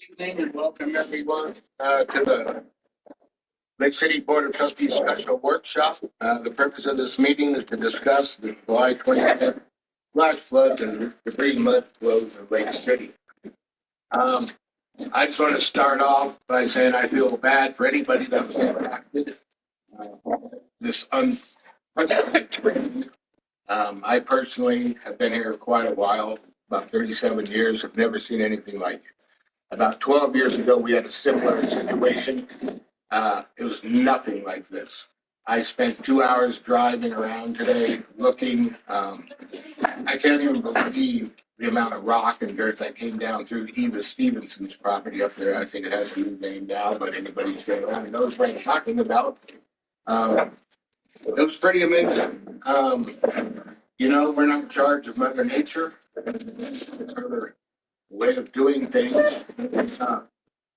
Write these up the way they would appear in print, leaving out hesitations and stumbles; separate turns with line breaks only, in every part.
Evening and welcome everyone to the Lake City Board of Trustees Special Workshop. The purpose of this meeting is to discuss the July 25th flash floods and debris mud flows in Lake City. I just want to start off by saying I feel bad for anybody that was impacted. This unprecedented. I personally have been here quite a while, about 37 years, have never seen anything like it. About 12 years ago, we had a similar situation. It was nothing like this. I spent 2 hours driving around today looking. I can't even believe the amount of rock and dirt that came down through Eva Stevenson's property up there. I think it has a new name now, but anybody who's been around knows what I'm talking about. It was pretty amazing. We're not in charge of Mother Nature. It's her way of doing things.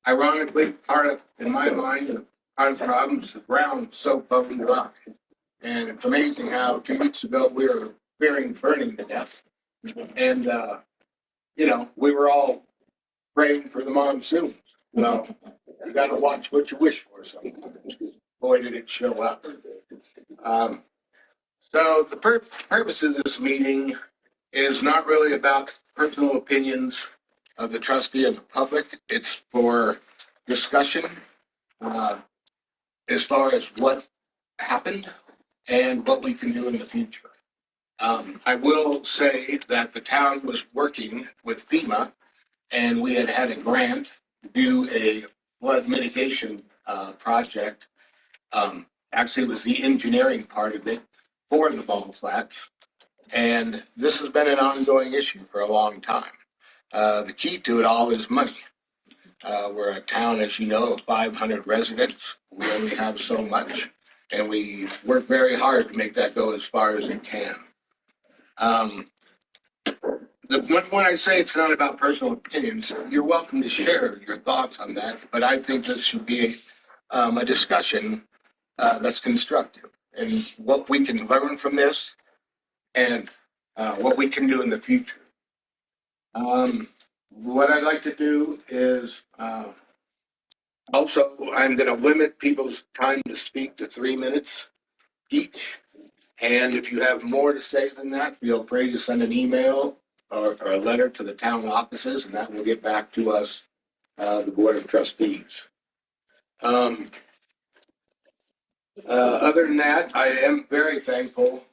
Ironically, in my mind, part of the problem is the ground so bone dry. And it's amazing how 2 weeks ago we were fearing burning to death. And, we were all praying for the monsoon. Well, you got to watch what you wish for sometimes. Boy, did it show up. So the purpose of this meeting is not really about personal opinions of the trustee and the public. It's for discussion as far as what happened and what we can do in the future. I will say that the town was working with FEMA, and we had a grant to do a flood mitigation project. Actually, it was the engineering part of it for the Ball Flats, and this has been an ongoing issue for a long time. The key to it all is money. We're a town, as you know, of 500 residents. We only have so much, and we work very hard to make that go as far as it can. When I say it's not about personal opinions, you're welcome to share your thoughts on that, but I think this should be a discussion that's constructive and what we can learn from this and what we can do in the future. What I'd like to do is also, I'm going to limit people's time to speak to 3 minutes each. And if you have more to say than that, feel free to send an email or a letter to the town offices, and that will get back to us, the Board of Trustees. Other than that, I am very thankful.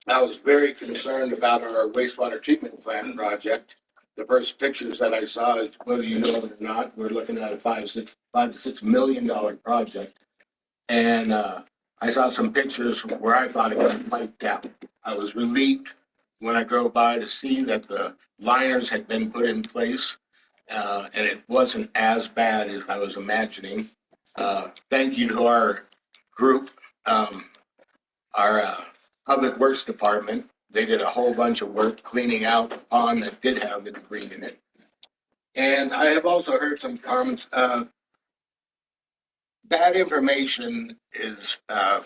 I was very concerned about our wastewater treatment plant project. The first pictures that I saw, whether you know it or not, we're looking at a $5 to $6 million project. And I saw some pictures where I thought it was wiped out. I was relieved when I drove by to see that the liners had been put in place, and it wasn't as bad as I was imagining. Thank you to our group, our Public Works Department. They did a whole bunch of work cleaning out the pond that did have the debris in it. And I have also heard some comments. Bad information is a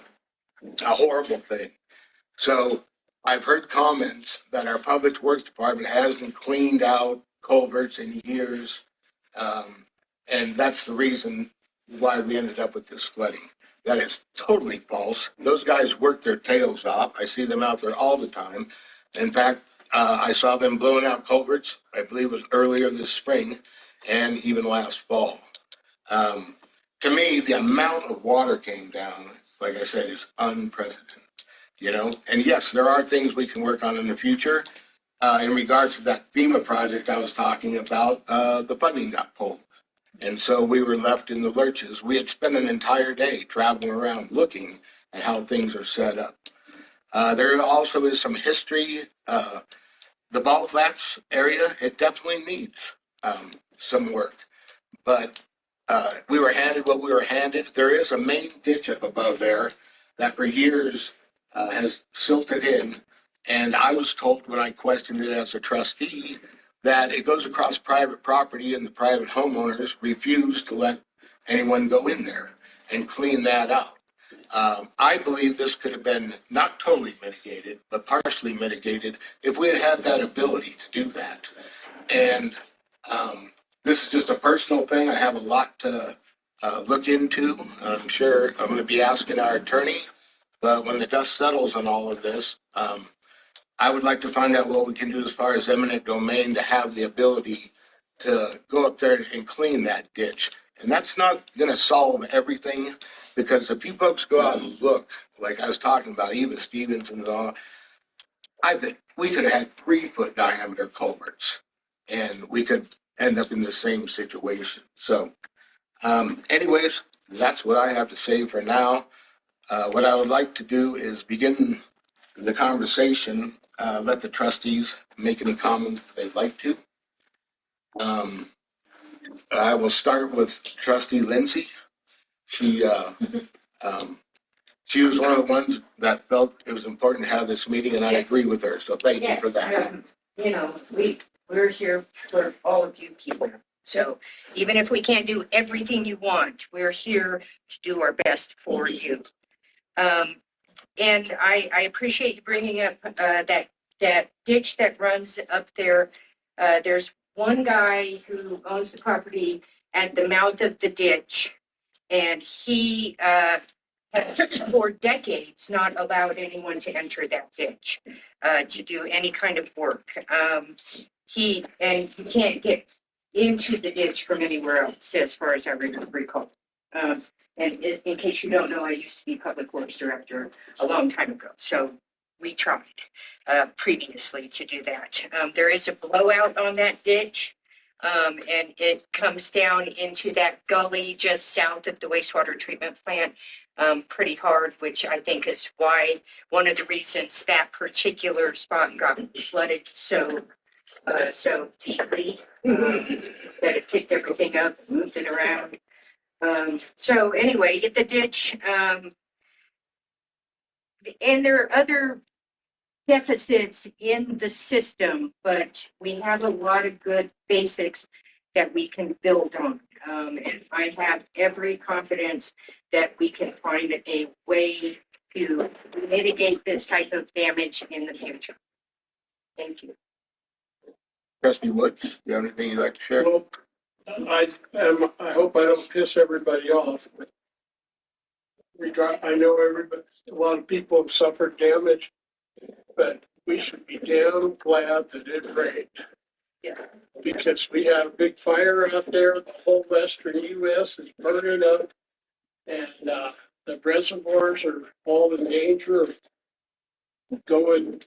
horrible thing. So I've heard comments that our Public Works Department hasn't cleaned out culverts in years. And that's the reason why we ended up with this flooding. That is totally false. Those guys work their tails off. I see them out there all the time. In fact, I saw them blowing out culverts, I believe it was earlier this spring and even last fall. To me, the amount of water came down, like I said, is unprecedented, And yes, there are things we can work on in the future. In regards to that FEMA project I was talking about, the funding got pulled. And so we were left in the lurches. We had spent an entire day traveling around looking at how things are set up. There also is some history. The Ball Flats area, it definitely needs some work. But we were handed what we were handed. There is a main ditch up above there that for years has silted in. And I was told when I questioned it as a trustee that it goes across private property and the private homeowners refuse to let anyone go in there and clean that out. I believe this could have been not totally mitigated, but partially mitigated if we had had that ability to do that. And this is just a personal thing. I have a lot to look into. I'm sure I'm going to be asking our attorney, but when the dust settles on all of this, I would like to find out what we can do as far as eminent domain to have the ability to go up there and clean that ditch. And that's not going to solve everything, because if you folks go out and look, like I was talking about, even Stevens and all, I think we could have had 3-foot diameter culverts and we could end up in the same situation. So, anyways, that's what I have to say for now. What I would like to do is begin the conversation. Let the trustees make any comments if they'd like to. Um, I will start with Trustee Lindsay. She, um, she was one of the ones that felt it was important to have this meeting, and I
Yes.
agree with her. So thank you for
Yes,
that.
you know, we're here for all of you people. So even if we can't do everything you want, we're here to do our best for you. And I appreciate you bringing up that ditch that runs up there. There's one guy who owns the property at the mouth of the ditch, and he for decades not allowed anyone to enter that ditch to do any kind of work. You can't get into the ditch from anywhere else, as far as I recall. And in case you don't know, I used to be public works director a long time ago. So we tried previously to do that. There is a blowout on that ditch. And it comes down into that gully just south of the wastewater treatment plant pretty hard, which I think is why one of the reasons that particular spot got flooded so deeply that it picked everything up, moved it around. So anyway, hit the ditch. And there are other deficits in the system, but we have a lot of good basics that we can build on. And I have every confidence that we can find a way to mitigate this type of damage in the future. Thank you.
Trustee Woods, do you have anything you'd like to share?
Well, I hope I don't piss everybody off, but I know a lot of people have suffered damage, but we should be damn glad that it rained.
Yeah.
Because we had a big fire out there, the whole western US is burning up, and the reservoirs are all in danger of going,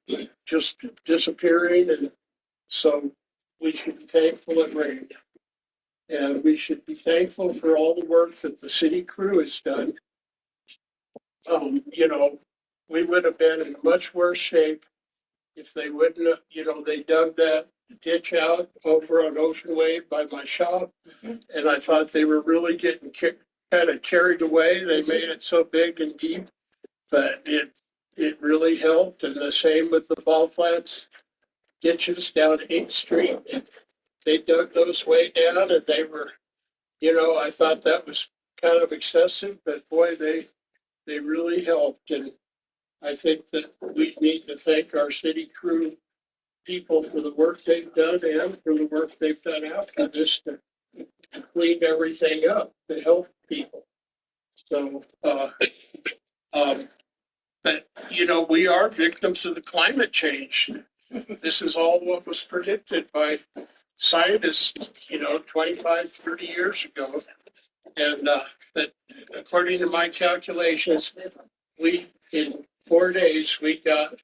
just disappearing, and so we should be thankful it rained. And we should be thankful for all the work that the city crew has done. You know, we would have been in much worse shape if they wouldn't have, they dug that ditch out over on Ocean Wave by my shop. And I thought they were really getting kind of carried away. They made it so big and deep, but it really helped. And the same with the Ball Flats ditches down 8th Street. They dug those way down, and they were, I thought that was kind of excessive, but boy, they really helped. And I think that we need to thank our city crew people for the work they've done and for the work they've done after this to clean everything up to help people. So, but we are victims of the climate change. This is all what was predicted by scientists, 25, 30 years ago. And that according to my calculations, in 4 days, we got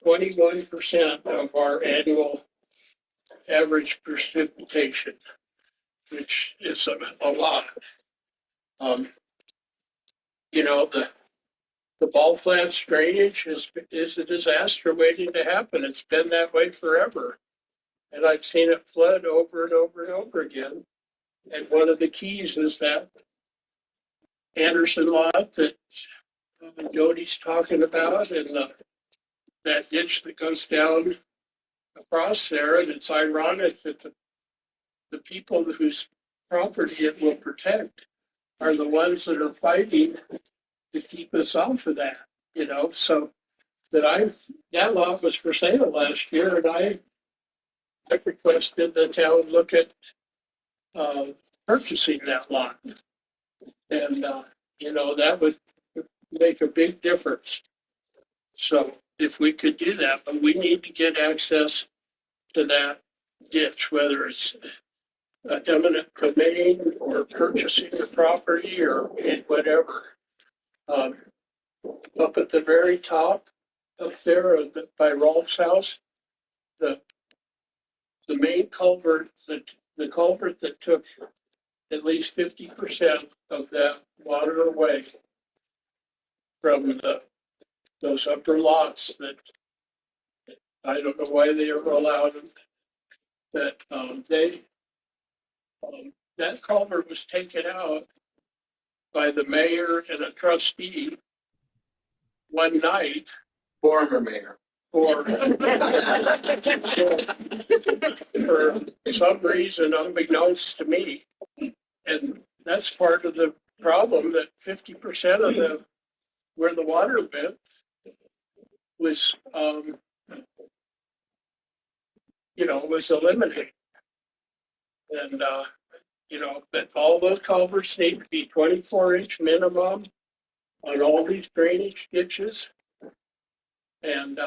21% of our annual average precipitation, which is a lot. The Ball Flats drainage is a disaster waiting to happen. It's been that way forever. And I've seen it flood over and over and over again. And one of the keys is that Anderson lot that Jody's talking about, and that ditch that goes down across there. And it's ironic that the people whose property it will protect are the ones that are fighting to keep us off of that, so that lot was for sale last year, and I requested the town look at purchasing that lot. And, that would make a big difference. So if we could do that, but we need to get access to that ditch, whether it's eminent domain or purchasing the property or whatever. Up at the very top, up there by Rolf's house, the main culvert, the culvert that took at least 50% of that water away from those upper lots that I don't know why they ever allowed them. That that culvert was taken out by the mayor and a trustee one night
Former mayor.
for some reason unbeknownst to me. And that's part of the problem, that 50% of where the water went was, was eliminated. And, but all those culverts need to be 24-inch minimum on all these drainage ditches. And,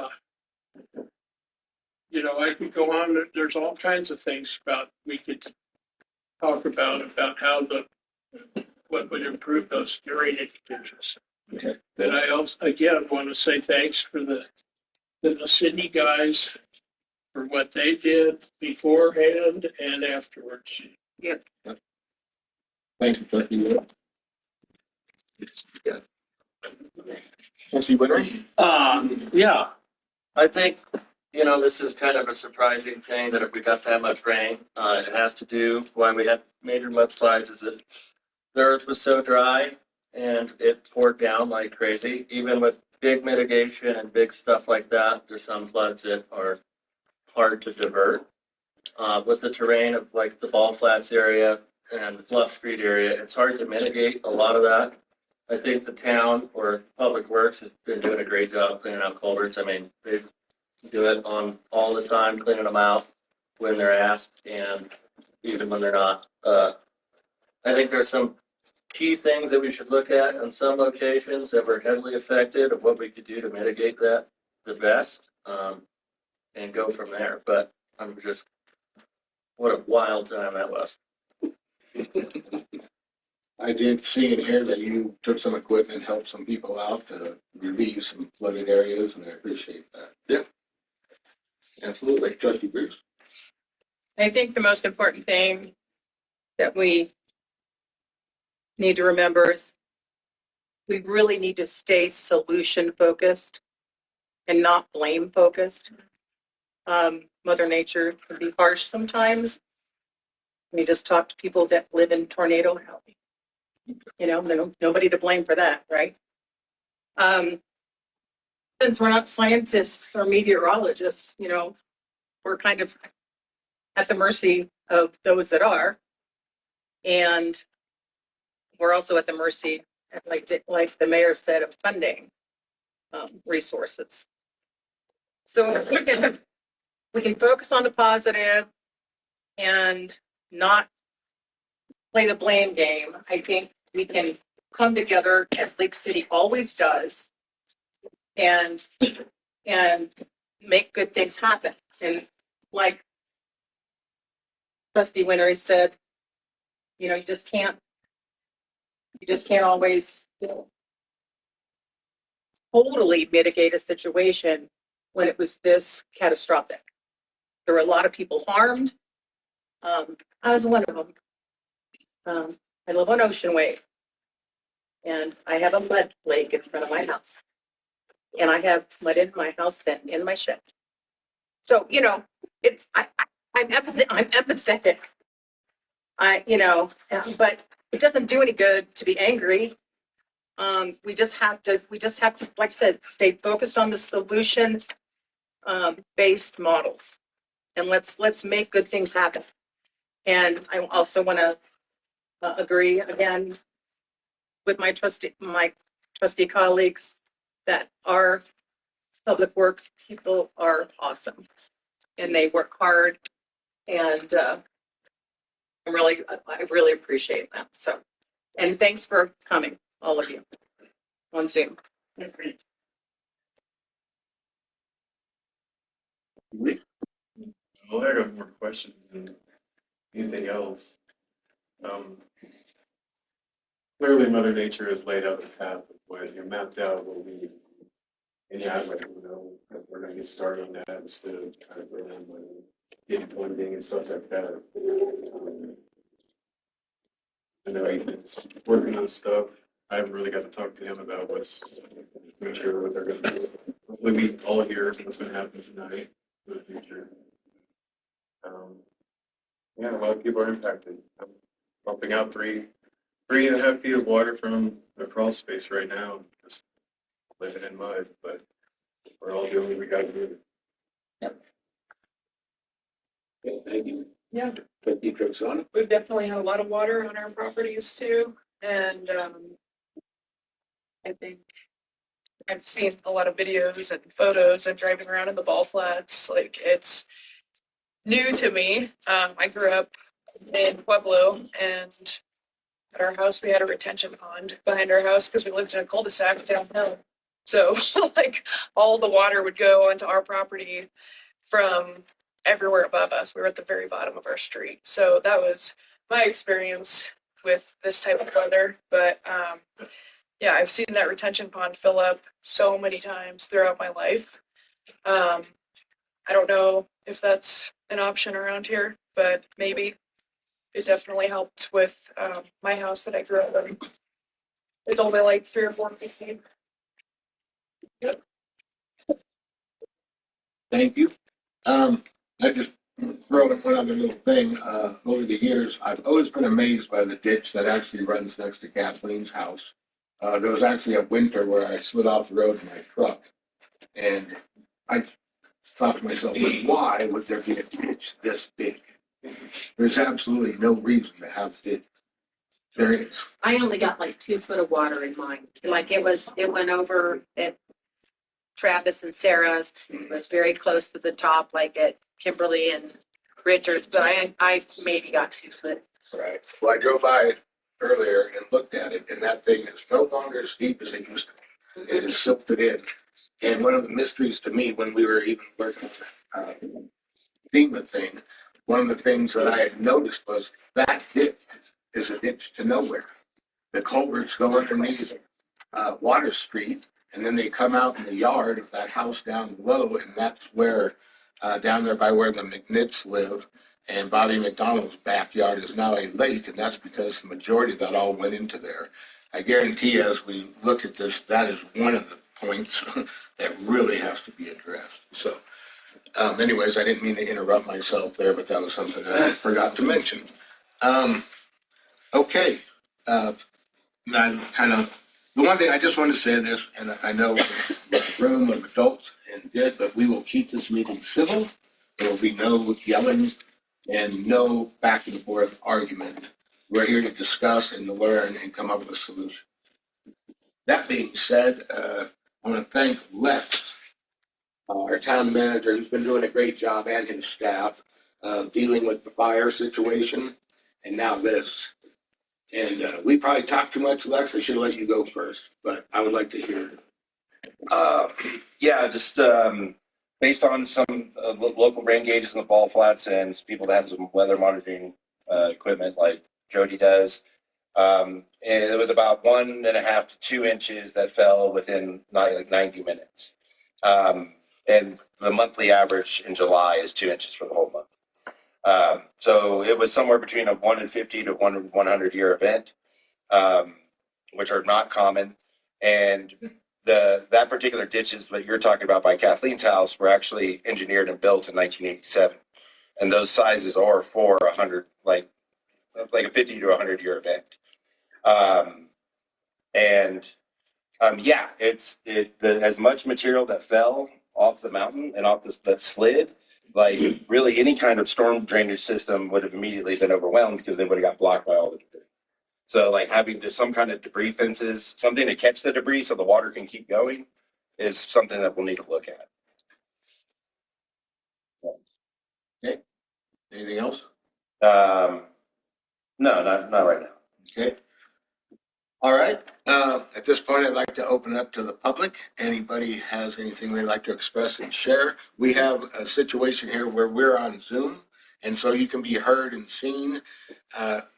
I could go on, there's all kinds of things we could talk about how what would improve those drainage ditches.
Okay.
But I also, again, want to say thanks for the city guys for what they did beforehand and afterwards.
Thank you, Trustee. Yeah. Trustee Winter?
Yeah, I think, this is kind of a surprising thing that if we got that much rain, it has to do why we had major mudslides is that the earth was so dry and it poured down like crazy. Even with big mitigation and big stuff like that, there's some floods that are hard to divert. With the terrain of like the Ball Flats area and the Fluff Street area, it's hard to mitigate a lot of that. I think the town or Public Works has been doing a great job cleaning out culverts. I mean, they do it on all the time, cleaning them out when they're asked and even when they're not. I think there's some key things that we should look at in some locations that were heavily affected of what we could do to mitigate that the best, and go from there. But I'm just, what a wild time that was.
I did see and hear that you took some equipment, helped some people out to relieve some flooded areas, and I appreciate that.
Yeah. Absolutely.
Trustee Bruce?
I think the most important thing that we need to remember is we really need to stay solution focused and not blame focused. Mother Nature can be harsh sometimes. We just talk to people that live in tornado alley. Nobody to blame for that, right? Since we're not scientists or meteorologists, we're kind of at the mercy of those that are. And we're also at the mercy, like the mayor said, of funding resources. So if we can focus on the positive and not play the blame game, I think we can come together as Lake City always does and make good things happen. And like Trustee Wintery said, you just can't always totally mitigate a situation when it was this catastrophic. There were a lot of people harmed. I was one of them. I live on Ocean Way, and I have a mud lake in front of my house, and I have mud in my house then in my shed. So I'm empathetic. But it doesn't do any good to be angry. We just have to, like I said, stay focused on the solution based models, and let's make good things happen. And I also want to agree again with my trustee colleagues that our public works people are awesome, and they work hard, and I really appreciate that. So, and thanks for coming, all of you, on Zoom.
Well, I got more questions than anything else. Clearly, Mother Nature has laid out the path of what you mapped out what we. And yeah, I'd like to know if we're gonna get started on that instead of trying to bring in money, getting funding and stuff like that. I know he's working on stuff. I haven't really got to talk to him about what's, not sure what they're gonna do. Hopefully we all hear what's gonna happen tonight for the future. Yeah, a lot of people are impacted. I'm pumping out 3.5 feet of water from the crawl space right now, just living in mud, but we're all doing what we gotta do.
Yeah, thank you.
Yeah.
Trustee Trexon.
We've definitely had a lot of water on our properties too, and I think I've seen a lot of videos and photos of driving around in the ball flats. Like, it's new to me. I grew up in Pueblo, and at our house we had a retention pond behind our house because we lived in a cul-de-sac downhill. So like all the water would go onto our property from everywhere above us. We were at the very bottom of our street. So that was my experience with this type of weather. But yeah, I've seen that retention pond fill up so many times throughout my life. I don't know if that's an option around here, but maybe. It definitely helped with my house that I grew up in. It's only like 3 or 4 feet deep.
Thank you. I just throw in one other little thing. Over the years, I've always been amazed by the ditch that actually runs next to Kathleen's house. There was actually a winter where I slid off the road in my truck, and I thought to myself, why would there be a ditch this big? There's absolutely no reason to have it. There is.
I only got like 2 foot of water in mine. Like it went over at Travis and Sarah's. It was very close to the top, like at Kimberly and Richards, but I maybe got 2 foot.
Right. Well, I drove by earlier and looked at it, and that thing is no longer as deep as it used to be. It is silted in. And one of the mysteries to me when we were even working on the FEMA thing, one of the things that I had noticed was that ditch is a ditch to nowhere. The culverts go underneath Water Street, and then they come out in the yard of that house down below, and that's where, down there by where the McNitts live, and Bobby McDonald's backyard is now a lake, and that's because the majority of that all went into there. I guarantee as we look at this, that is one of the points that really has to be addressed. So anyways, I didn't mean to interrupt myself there, but that was something that I forgot to mention. Okay. The one thing I just wanted to say this, and I know we're a room of adults and good, but we will keep this meeting civil. There will be no yelling and no back and forth argument. We're here to discuss and to learn and come up with a solution. That being said, I want to thank Les, our town manager, who's been doing a great job, and his staff dealing with the fire situation and now this. And we probably talked too much, Lex. I should have let you go first, but I would like to hear it.
Yeah, just based on some local rain gauges in the ball flats and some people that have some weather monitoring equipment like Jody does, it was about 1.5 to 2 inches that fell within like 90 minutes. And the monthly average in July is 2 inches for the whole month. So it was somewhere between a 1 in 50 to 1 in 100 year event, which are not common. And that particular ditches that you're talking about by Kathleen's house were actually engineered and built in 1987. And those sizes are for 100, like a 50 to 100 year event. Yeah, as much material that fell off the mountain and off that slid, like really any kind of storm drainage system would have immediately been overwhelmed because they would have got blocked by all the debris. So like having some kind of debris fences, something to catch the debris so the water can keep going is something that we'll need to look at.
Okay. Anything else?
No, not right now.
Okay. All right, at this point, I'd like to open it up to the public. Anybody has anything they'd like to express and share? We have a situation here where we're on Zoom, and so you can be heard and seen.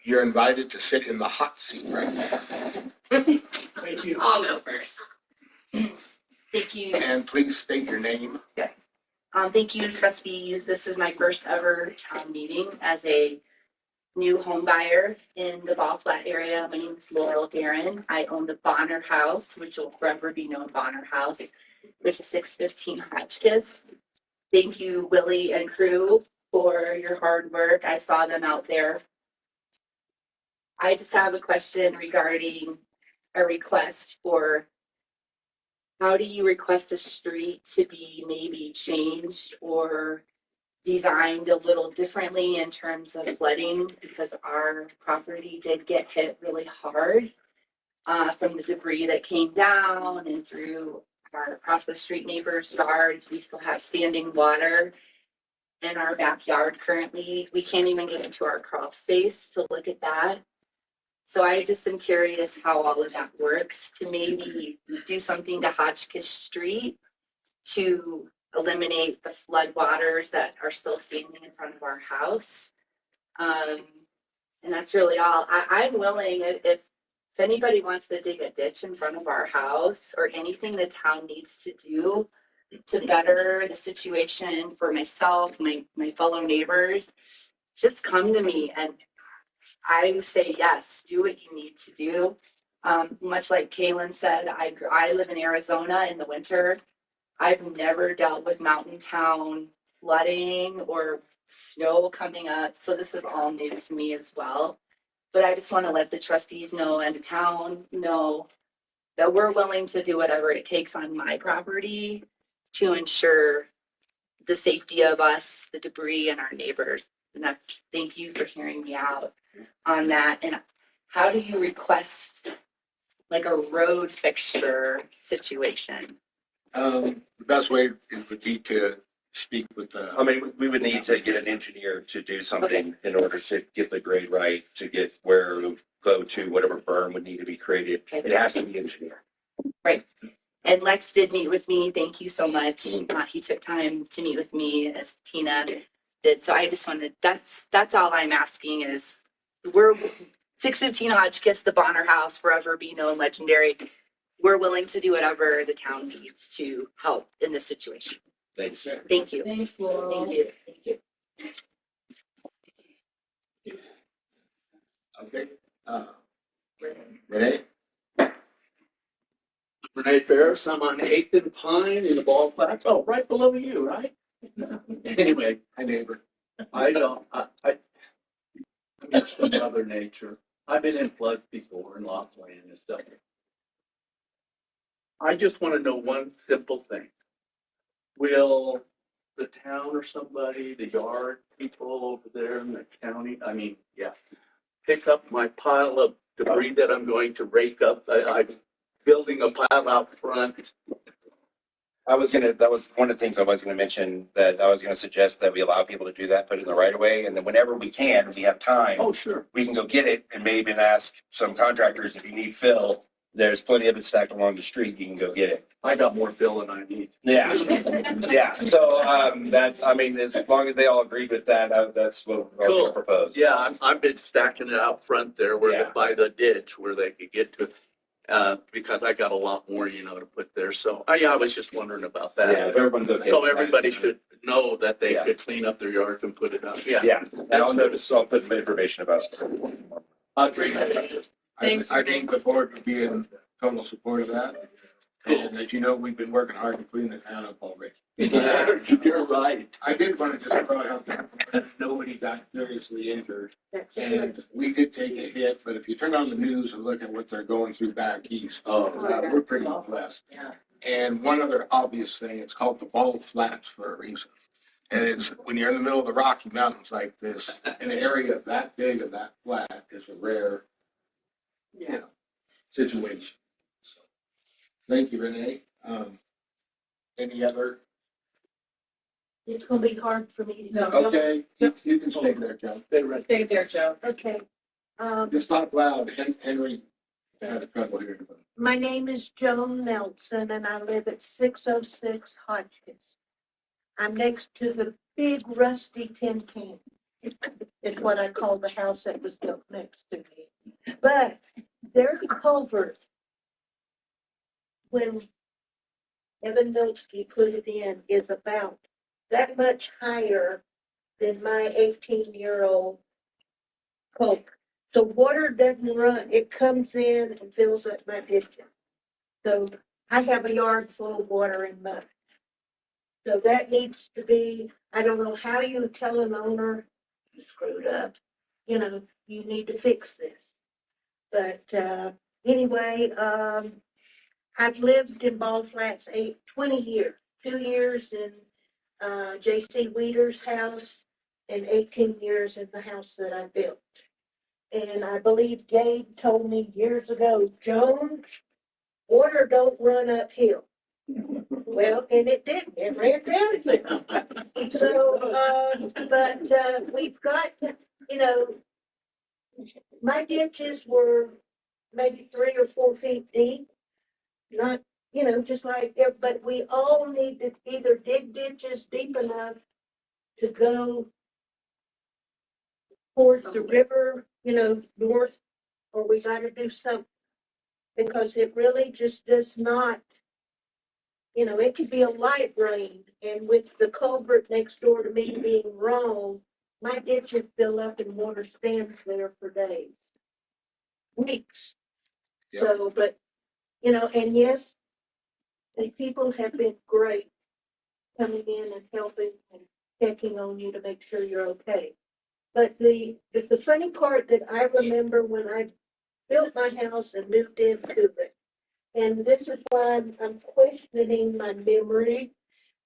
You're invited to sit in the hot seat right now.
Thank you.
I'll go first. Thank you.
And please state your name.
Thank you, trustees. This is my first ever town meeting as a new home buyer in the Ball Flat area. My name is Laurel Darren. I own the Bonner House, which will forever be known Bonner House, which is 615 Hotchkiss. Thank you, Willie and crew, for your hard work. I saw them out there. I just have a question regarding a request for how do you request a street to be maybe changed or designed a little differently in terms of flooding? Because our property did get hit really hard from the debris that came down and through our across the street neighbors' yards. We still have standing water in our backyard currently. We can't even get into our crawl space to look at that. So I just am curious how all of that works to maybe do something to Hotchkiss Street to eliminate the flood waters that are still standing in front of our house. And that's really all. I'm willing, if anybody wants to dig a ditch in front of our house or anything the town needs to do to better the situation for myself, my fellow neighbors, just come to me and I say, yes, do what you need to do. Much like Kaylin said, I live in Arizona in the winter. I've never dealt with mountain town flooding or snow coming up. So this is all new to me as well. But I just want to let the trustees know and the town know that we're willing to do whatever it takes on my property to ensure the safety of us, the debris, and our neighbors. And that's, thank you for hearing me out on that. And how do you request like a road fixture situation?
The best way would be to speak with
I
the,
mean, we would need to get an engineer to do something in order to get the grade right, to get where it would go to whatever berm would need to be created. It has to be engineered.
Right. And Lex did meet with me. Thank you so much. He took time to meet with me as Tina did. So I just wanted, that's all I'm asking is we're 615 Hotchkiss, the Bonner House, forever be known legendary. We're willing to do whatever the town needs to help in this situation.
Thanks.
Thank you.
Thanks, Laurel.
Thank you. Thank you.
okay, Renee?
Renee Ferris, I'm on 8th and Pine in the Ball Flats. Oh, right below you, right? Anyway,
Hi, neighbor.
I don't, I'm used to Mother Nature. I've been in floods before in lots of land and stuff. I just want to know one simple thing. Will the town or somebody, the yard people over there in the county, pick up my pile of debris that I'm going to rake up? I'm building a pile out front.
That was one of the things I was gonna mention, that I was gonna suggest that we allow people to do that, put it in the right of way, and then whenever we can, we have time,
Oh, sure.
we can go get it and maybe ask some contractors if you need fill. There's plenty of it stacked along the street. You can go get it.
I got more fill than I need.
Yeah. Yeah. So, as long as they all agreed with that, that's what I'm
Cool.
gonna propose.
Yeah, I've been stacking it out front there where
Yeah.
by the ditch where they could get to, because I got a lot more, to put there. So I was just wondering about
Yeah,
that.
if everyone's okay.
So
with that.
everybody should know that they
Yeah.
could clean up their yards and put it up. Yeah.
Yeah, and I'll notice, I'll put some information about it.
Thanks,
I think the board would be in total support of that. And as you know, we've been working hard to clean the town up already.
You're right.
I did want to just throw it out there, that nobody got seriously injured. And we did take a hit, but if you turn on the news and look at what they're going through back east,
Oh,
we're pretty blessed.
Yeah.
And one other obvious thing, it's called the Ball Flats for a reason. And it's, when you're in the middle of the Rocky Mountains like this, an area that big and that flat is a rare, situation. So, thank you, Renee. Any other?
It's gonna be hard for me to.
No.
Okay, you can stay there, Joe.
Stay there, Joe.
Okay.
Just talk loud. Henry had trouble hearing.
My name is Joan Nelson and I live at 606 Hotchkiss. I'm next to the big rusty tin can. It's what I call the house that was built next to me. But their culvert, when Evan Milsky put it in, is about that much higher than my 18-year-old culvert. So water doesn't run, it comes in and fills up my ditches. So I have a yard full of water and mud. So that needs to be, I don't know how you tell an owner you screwed up, you know, you need to fix this. But anyway, I've lived in Ball Flats 20 years, 2 years in J.C. Weeder's house and 18 years in the house that I built. And I believe Gabe told me years ago, Joan, water don't run uphill. Well, and it didn't. It ran downhill. So, but we've got, you know, my ditches were maybe 3 or 4 feet deep. Not, you know, just like, but we all need to either dig ditches deep enough to go towards the river, you know, north, or we got to do something. Because it really just does not, you know, it could be a light rain, and with the culvert next door to me being wrong, my ditches fill up and water stands there for days, weeks.
Yep.
So, but, you know, and yes, the people have been great coming in and helping and checking on you to make sure you're okay. But the funny part that I remember when I built my house and moved into it, and this is why I'm questioning my memory,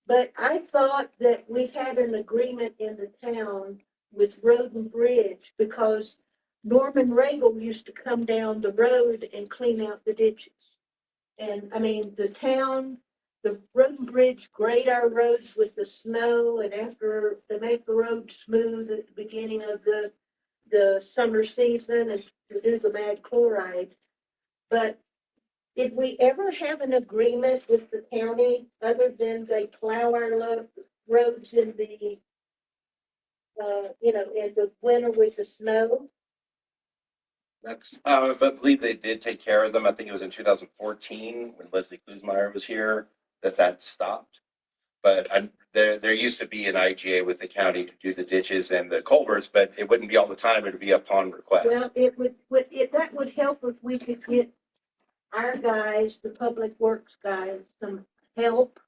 but I thought that we had an agreement in the town with Road and Bridge because Norman Regal used to come down the road and clean out the ditches. And I mean, the town, the Road and Bridge grade our roads with the snow, and after they make the road smooth at the beginning of the summer season and to do the mag chloride. But did we ever have an agreement with the county other than they plow our roads in the, you know, in the winter with the snow?
That's,
But I believe they did take care of them. I think it was in 2014 when Leslie Kuzmeyer was here that stopped. But there used to be an IGA with the county to do the ditches and the culverts, but it wouldn't be all the time. It would be upon request.
Well, that would help if we could get our guys, the public works guys, some help,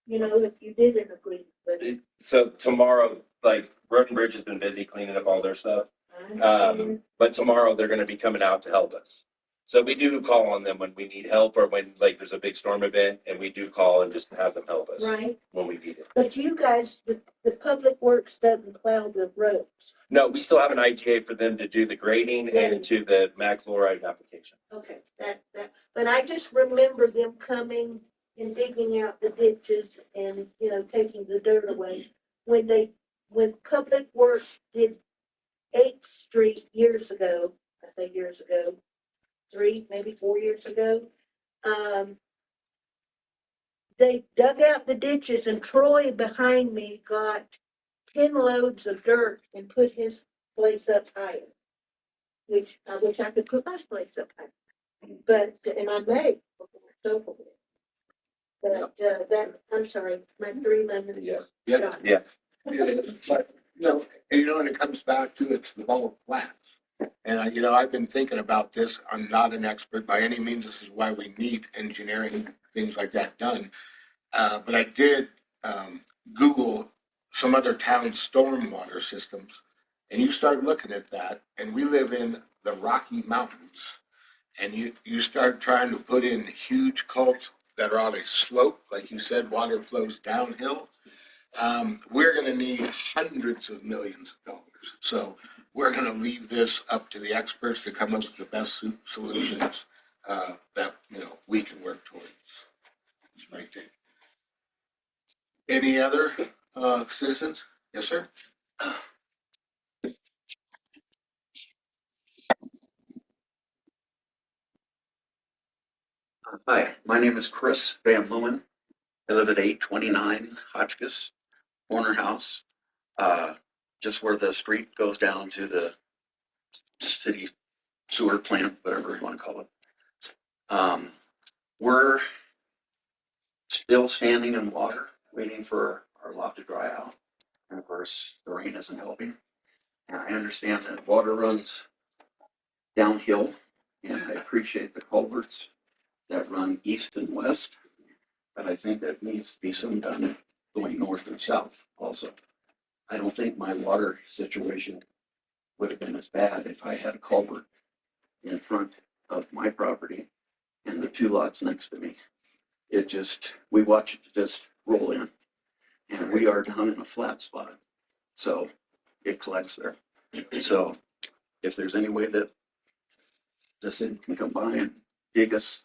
you know, if you did an agreement with it.
So tomorrow, like Road and Bridge has been busy cleaning up all their stuff. But tomorrow they're going to be coming out to help us. So we do call on them when we need help or when like there's a big storm event, and we do call and just have them help us
Right,
when we need it.
but you guys, the public works doesn't plow the roads.
No, we still have an IGA for them to do the grading and to the mag chloride application.
Okay, but I just remember them coming and digging out the ditches and, you know, taking the dirt away. When Public Works did 8th Street years ago, I say years ago, 3, maybe 4 years ago, they dug out the ditches and Troy behind me got 10 loads of dirt and put his place up higher, which I wish I could put my place up higher. But, and I may, before it's over with. But, I'm sorry, my 3 minutes.
Yeah.
yeah.
shot.
Yeah.
But, you know, and it comes back to it's the Ball Flats. And, you know, I've been thinking about this. I'm not an expert by any means. This is why we need engineering, things like that done. But I did Google some other town stormwater systems. And you start looking at that, and we live in the Rocky Mountains. And you start trying to put in huge culverts that are on a slope, like you said, water flows downhill. We're going to need hundreds of millions of dollars. So we're going to leave this up to the experts to come up with the best solutions that, you know, we can work towards. That's my take. Any other citizens? Yes, sir.
Hi, my name is Chris Van Leeuwen. I live at 829 Hotchkiss Corner House, just where the street goes down to the city sewer plant, whatever you want to call it. We're still standing in water, waiting for our lot to dry out. And of course, the rain isn't helping. And I understand that water runs downhill, and I appreciate the culverts that run east and west. But I think that needs to be some done going north and south also. I don't think my water situation would have been as bad if I had a culvert in front of my property and the two lots next to me. It just, we watch it just roll in, and we are down in a flat spot. So it collects there. So if there's any way that the city can come by and dig us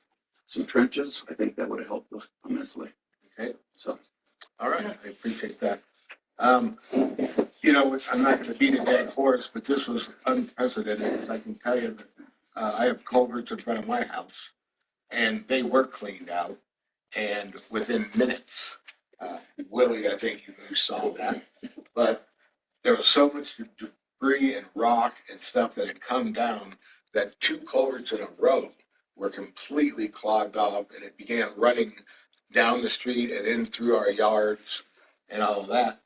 some trenches, I think that would have helped us immensely.
Okay.
So.
All right, I appreciate that. I'm not gonna beat a dead horse, but this was unprecedented. I can tell you that, I have culverts in front of my house and they were cleaned out and within minutes, Willie, I think you saw that, but there was so much debris and rock and stuff that had come down that two culverts in a row were completely clogged off and it began running down the street and in through our yards and all of that.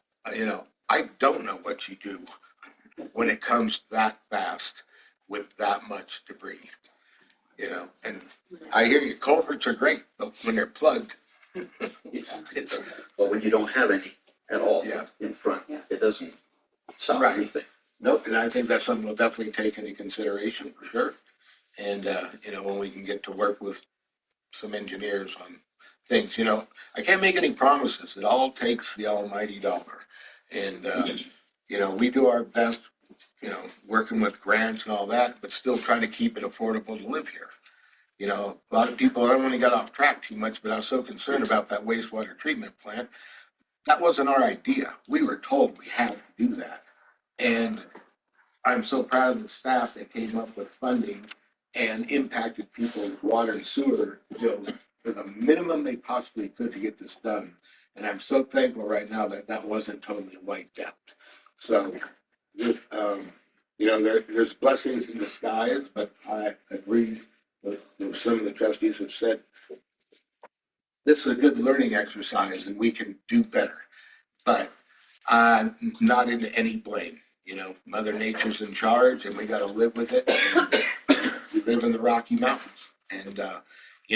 I don't know what you do when it comes that fast with that much debris, and I hear you, culverts are great, but when they're plugged, it's,
But when you don't have any at all
Yeah.
in front, it doesn't stop
Right.
anything.
nope, and I think that's something we'll definitely take into consideration for sure. And, when we can get to work with some engineers on things, I can't make any promises. It all takes the almighty dollar. And, we do our best, working with grants and all that, but still trying to keep it affordable to live here. A lot of people, I don't want to get off track too much, but I was so concerned about that wastewater treatment plant. That wasn't our idea. We were told we had to do that. And I'm so proud of the staff that came up with funding and impacted people's water and sewer bills for the minimum they possibly could to get this done. And I'm so thankful right now that that wasn't totally wiped out. So, there's blessings in disguise, but I agree with some of the trustees have said, this is a good learning exercise and we can do better. But I'm not into any blame. Mother Nature's in charge and we got to live with it. We live in the Rocky Mountains. And, I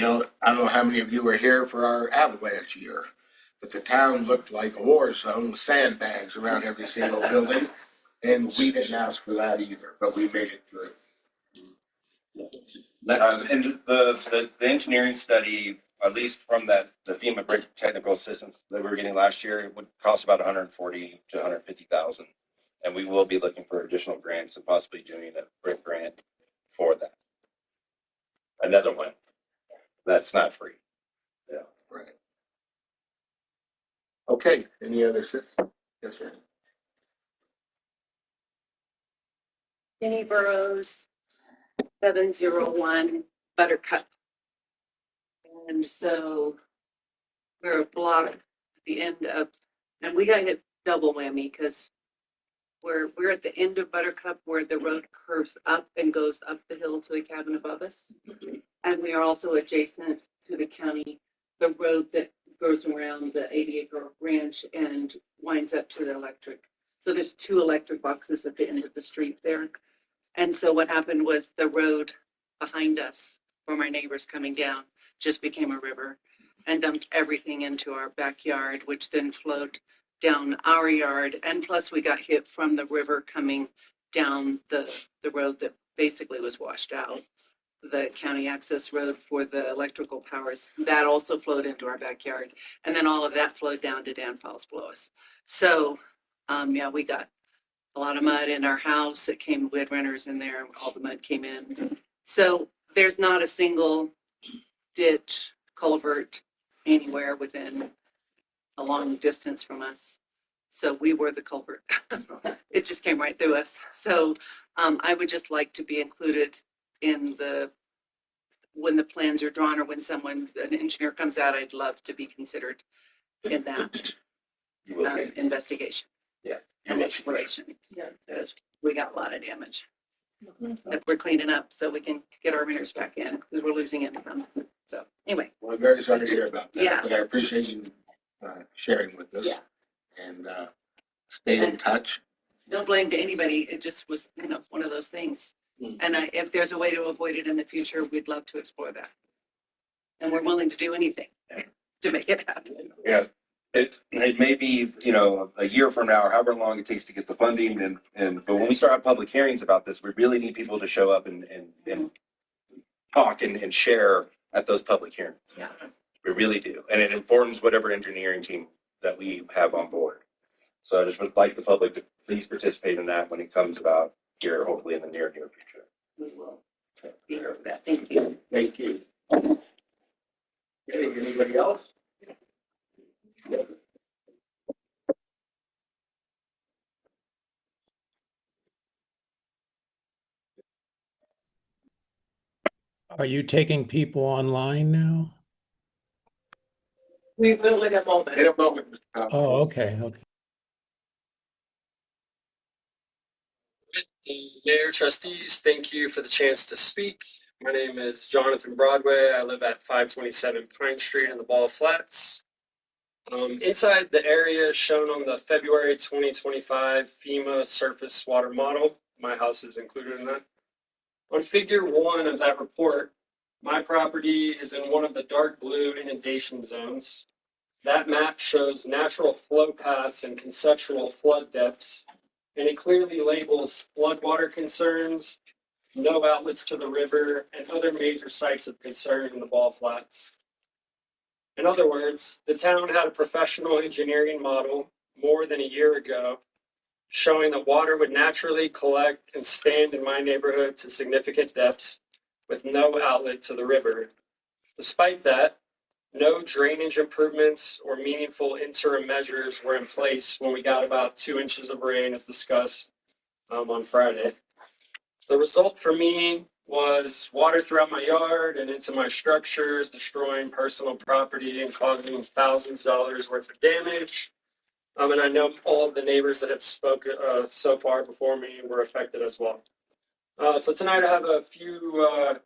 don't know how many of you were here for our avalanche year, but the town looked like a war zone with sandbags around every single building. And we didn't ask for that either, but we made it through.
And the engineering study, at least from the FEMA brick technical assistance that we were getting last year, it would cost about 140 to 150,000. And we will be looking for additional grants and possibly doing a brick grant for that. Another one that's not free. Yeah.
Right. Okay, any other? Yes, sir.
Jenny Burrows, 701 Buttercup. And so we're blocked at the end of, and we got hit double whammy because we're at the end of Buttercup where the road curves up and goes up the hill to the cabin above us. And we are also adjacent to the county, the road that goes around the 80-acre ranch and winds up to the electric. So there's two electric boxes at the end of the street there. And so what happened was the road behind us, for my neighbors coming down, just became a river and dumped everything into our backyard, which then flowed down our yard. And plus we got hit from the river coming down the road that basically was washed out. The county access road for the electrical powers, that also flowed into our backyard. And then all of that flowed down to Dan Falls below us. So, we got a lot of mud in our house. It came, we had renters in there, all the mud came in. So there's not a single ditch, culvert anywhere within a long distance from us. So we were the culvert. It just came right through us. So I would just like to be included in the when the plans are drawn or when an engineer comes out, I'd love to be considered in that
You will be.
investigation
Yeah.
and exploration. Because we got a lot of damage that we're cleaning up so we can get our meters back in because we're losing income. So anyway,
Well, I'm very sorry to hear about that.
Yeah.
But I appreciate you sharing with us.
Yeah.
And stay in touch.
no blame to anybody. It just was, one of those things. And if there's a way to avoid it in the future, we'd love to explore that. And we're willing to do anything to make it happen.
Yeah, it may be, a year from now, or however long it takes to get the funding but when we start out public hearings about this, we really need people to show up and talk and share at those public hearings.
Yeah.
We really do. And it informs whatever engineering team that we have on board. So I just would like the public to please participate in that when it comes about here, hopefully in the near future.
We will be here for that. Thank you.
Thank you. Okay, anybody else?
Are you taking people online now?
We will in a moment.
In a moment. Mr. Cobb.
Oh, okay, okay.
Mayor, trustees, thank you for the chance to speak. My name is Jonathan Broadway. I live at 527 Pine Street in the Ball Flats. Inside the area shown on the February 2025 FEMA surface water model, my house is included in that. On figure 1 of that report, my property is in one of the dark blue inundation zones. That map shows natural flow paths and conceptual flood depths, and it clearly labels floodwater concerns, no outlets to the river, and other major sites of concern in the Ball Flats. In other words, the town had a professional engineering model more than a year ago showing that water would naturally collect and stand in my neighborhood to significant depths with no outlet to the river. Despite that, no drainage improvements or meaningful interim measures were in place when we got about 2 inches of rain as discussed on Friday. The result for me was water throughout my yard and into my structures, destroying personal property and causing thousands of dollars worth of damage. And I know all of the neighbors that have spoken so far before me were affected as well. So tonight I have a few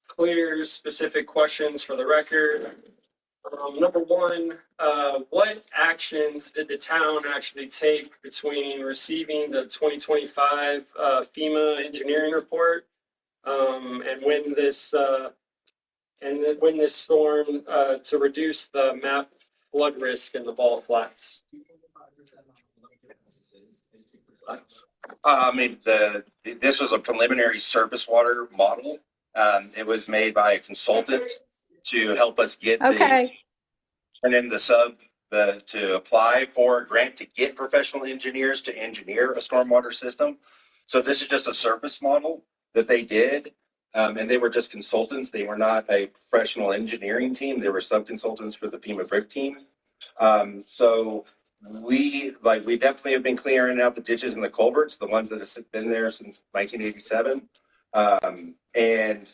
clear, specific questions for the record. Number one, what actions did the town actually take between receiving the 2025 FEMA engineering report and when this storm to reduce the map flood risk in the Ball Flats?
This was a preliminary surface water model. It was made by a consultant to help us get to apply for a grant to get professional engineers to engineer a stormwater system. So this is just a surface model that they did. And they were just consultants. They were not a professional engineering team. They were sub-consultants for the FEMA BRIC team. So we definitely have been clearing out the ditches and the culverts, the ones that have been there since 1987. And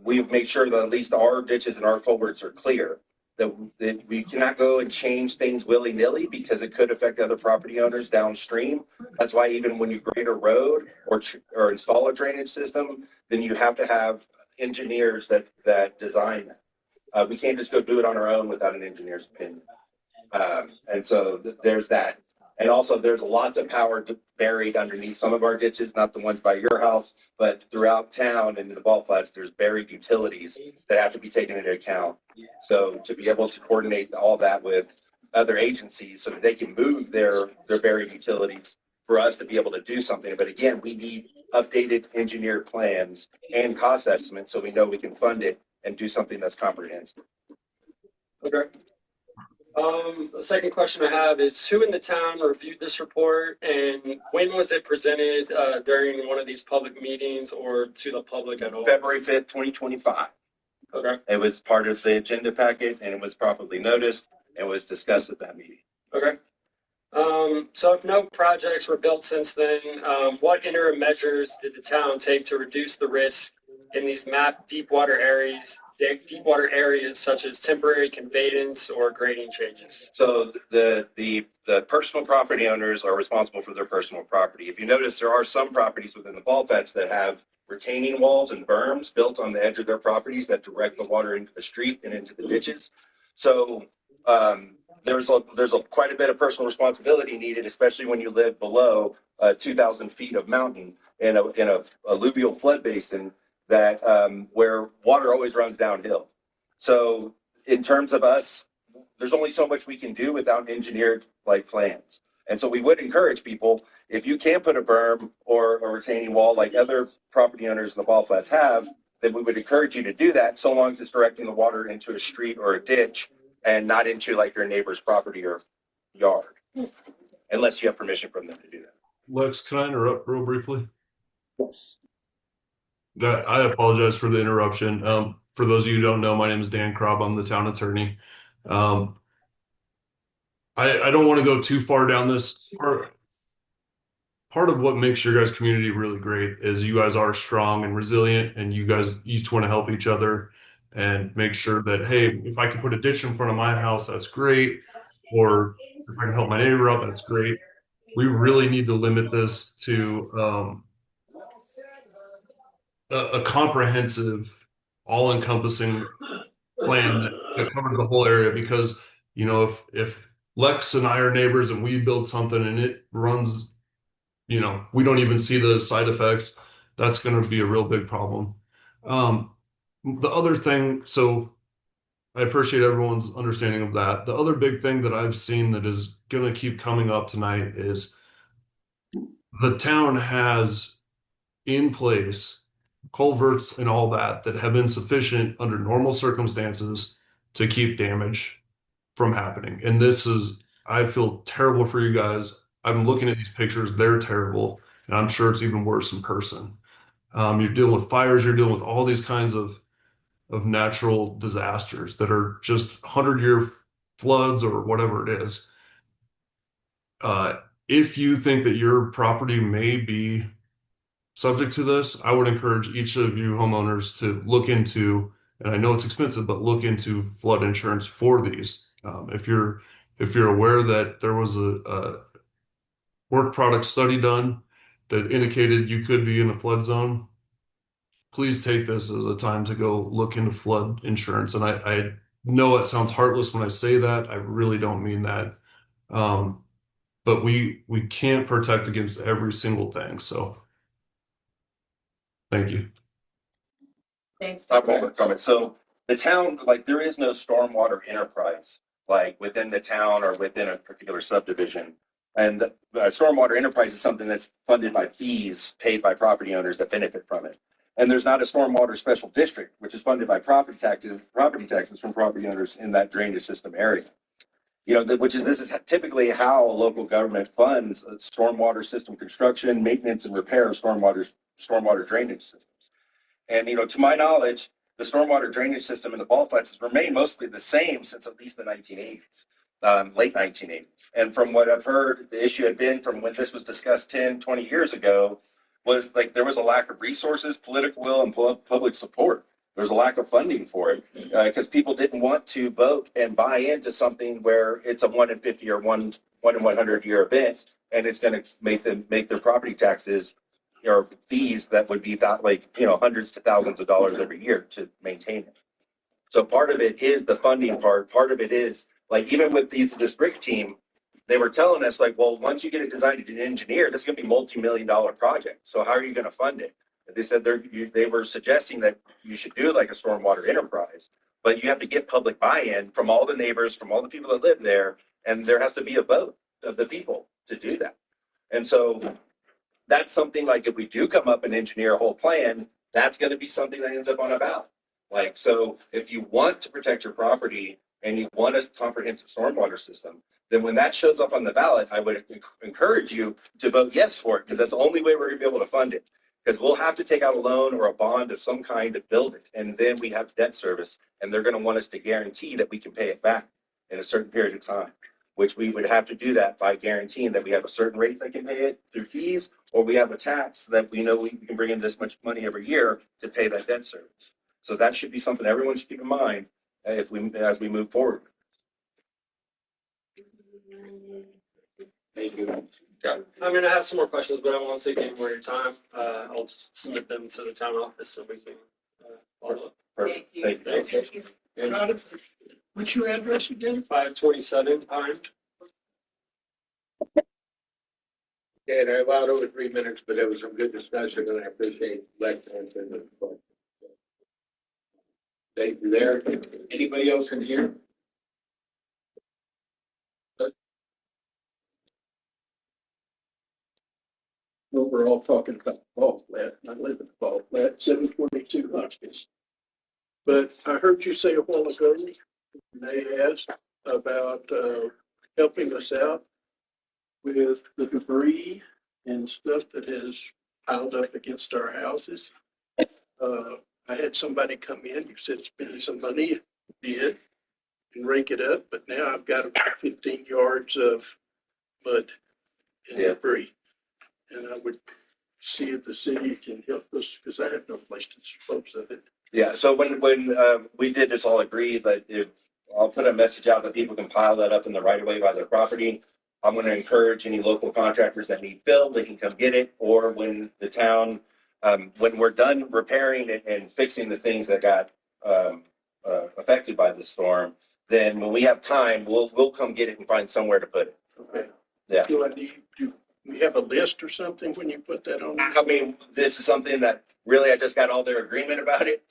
we've made sure that at least our ditches and our culverts are clear. That we cannot go and change things willy-nilly because it could affect other property owners downstream. That's why even when you grade a road or install a drainage system, then you have to have engineers that design that. We can't just go do it on our own without an engineer's opinion. And so there's that. And also there's lots of power buried underneath some of our ditches, not the ones by your house, but throughout town and in the Ball Flats, there's buried utilities that have to be taken into account. So to be able to coordinate all that with other agencies so that they can move their buried utilities for us to be able to do something. But again, we need updated engineered plans and cost estimates so we know we can fund it and do something that's comprehensive.
Okay. The second question I have is who in the town reviewed this report and when was it presented during one of these public meetings or to the public at all?
February 5th, 2025.
Okay.
It was part of the agenda packet and it was properly noticed and was discussed at that meeting.
Okay. So if no projects were built since then, what interim measures did the town take to reduce the risk in these mapped deep water areas deep water areas such as temporary conveyance or grading changes?
So the personal property owners are responsible for their personal property. If you notice, there are some properties within the ball flats that have retaining walls and berms built on the edge of their properties that direct the water into the street and into the ditches. So there's quite a bit of personal responsibility needed, especially when you live below 2,000 feet of mountain in a alluvial flood basin that where water always runs downhill. So in terms of us, there's only so much we can do without engineered like plans. And so we would encourage people, if you can't put a berm or a retaining wall like other property owners in the ball flats have, then we would encourage you to do that so long as it's directing the water into a street or a ditch and not into like your neighbor's property or yard, unless you have permission from them to do that.
Lex, can I interrupt real briefly?
Yes.
I apologize for the interruption. For those of you who don't know, my name is Dan Krob. I'm the town attorney. I don't want to go too far down this. Part of what makes your guys' community really great is you guys are strong and resilient, and you guys each want to help each other and make sure that, hey, if I can put a ditch in front of my house, that's great. Or if I can help my neighbor out, that's great. We really need to limit this to a comprehensive, all-encompassing plan that covers the whole area, because if Lex and I are neighbors and we build something and it runs, we don't even see the side effects, that's going to be a real big problem. The other thing, so I appreciate everyone's understanding of that. The other big thing that I've seen that is going to keep coming up tonight is the town has in place culverts and all that have been sufficient under normal circumstances to keep damage from happening. And I feel terrible for you guys. I'm looking at these pictures, they're terrible. And I'm sure it's even worse in person. You're dealing with fires, you're dealing with all these kinds of natural disasters that are just 100-year floods or whatever it is. If you think that your property may be subject to this, I would encourage each of you homeowners to look into, and I know it's expensive, but look into flood insurance for these. If you're aware that there was a work product study done that indicated you could be in a flood zone, please take this as a time to go look into flood insurance. And I know it sounds heartless when I say that. I really don't mean that. But we can't protect against every single thing. So thank you.
Thanks.
One more comment. So the town, like, there is no stormwater enterprise, like within the town or within a particular subdivision. And stormwater enterprise is something that's funded by fees paid by property owners that benefit from it. And there's not a stormwater special district, which is funded by property taxes from property owners in that drainage system area. This is typically how a local government funds stormwater system construction, maintenance, and repair of stormwater drainage systems. And, to my knowledge, the stormwater drainage system in the ball flats has remained mostly the same since at least the 1980s, late 1980s. And from what I've heard, the issue had been from when this was discussed 10, 20 years ago, was like there was a lack of resources, political will, and public support. There's a lack of funding for it because people didn't want to vote and buy into something where it's a 1 in 50 or 1 in 100 year event, and it's going to make their property taxes or fees that would be hundreds to thousands of dollars every year to maintain it. So part of it is the funding part. Part of it is like even with this brick team, they were telling us like, well, once you get it designed and engineered, this is going to be multi-million-dollar project. So how are you going to fund it? They said they were suggesting that you should do like a stormwater enterprise, but you have to get public buy-in from all the neighbors, from all the people that live there, and there has to be a vote of the people to do that. And so that's something like if we do come up and engineer a whole plan, that's going to be something that ends up on a ballot. Like, so if you want to protect your property and you want a comprehensive stormwater system, then when that shows up on the ballot, I would encourage you to vote yes for it, because that's the only way we're going to be able to fund it. Because we'll have to take out a loan or a bond of some kind to build it. And then we have debt service, and they're going to want us to guarantee that we can pay it back in a certain period of time, which we would have to do that by guaranteeing that we have a certain rate that can pay it through fees, or we have a tax that we know we can bring in this much money every year to pay that debt service. So that should be something everyone should keep in mind as we move forward.
Thank you. Yeah, I mean, I have some more questions, but I won't take any more of your time. I'll just submit them to the town office so we can follow up.
Perfect.
Thank you.
Thank you.
Jonathan, what's your address again?
527 Pine.
Yeah, and I allowed over 3 minutes, but it was some good discussion and I appreciate Lex answering the question. Thank you there. Anybody else in here?
Well, we're all talking about the ball flat. I live in the ball flat, 722 Hotchkiss. But I heard you say a while ago, they asked about helping us out with the debris and stuff that has piled up against our houses. I had somebody come in, you said spend some money, did, and rake it up, but now I've got about 15 yards of mud and
Yeah.
debris. And I would see if the city can help us, because I have no place to dispose of it.
Yeah, so when we did just all agree that if, I'll put a message out that people can pile that up in the right of way by their property. I'm going to encourage any local contractors that need filled, they can come get it, or when the town, when we're done repairing it and fixing the things that got affected by the storm, then when we have time, we'll come get it and find somewhere to put it.
Okay.
Yeah.
Do we have a list or something when you put that on?
I mean, this is something that really I just got all their agreement about it.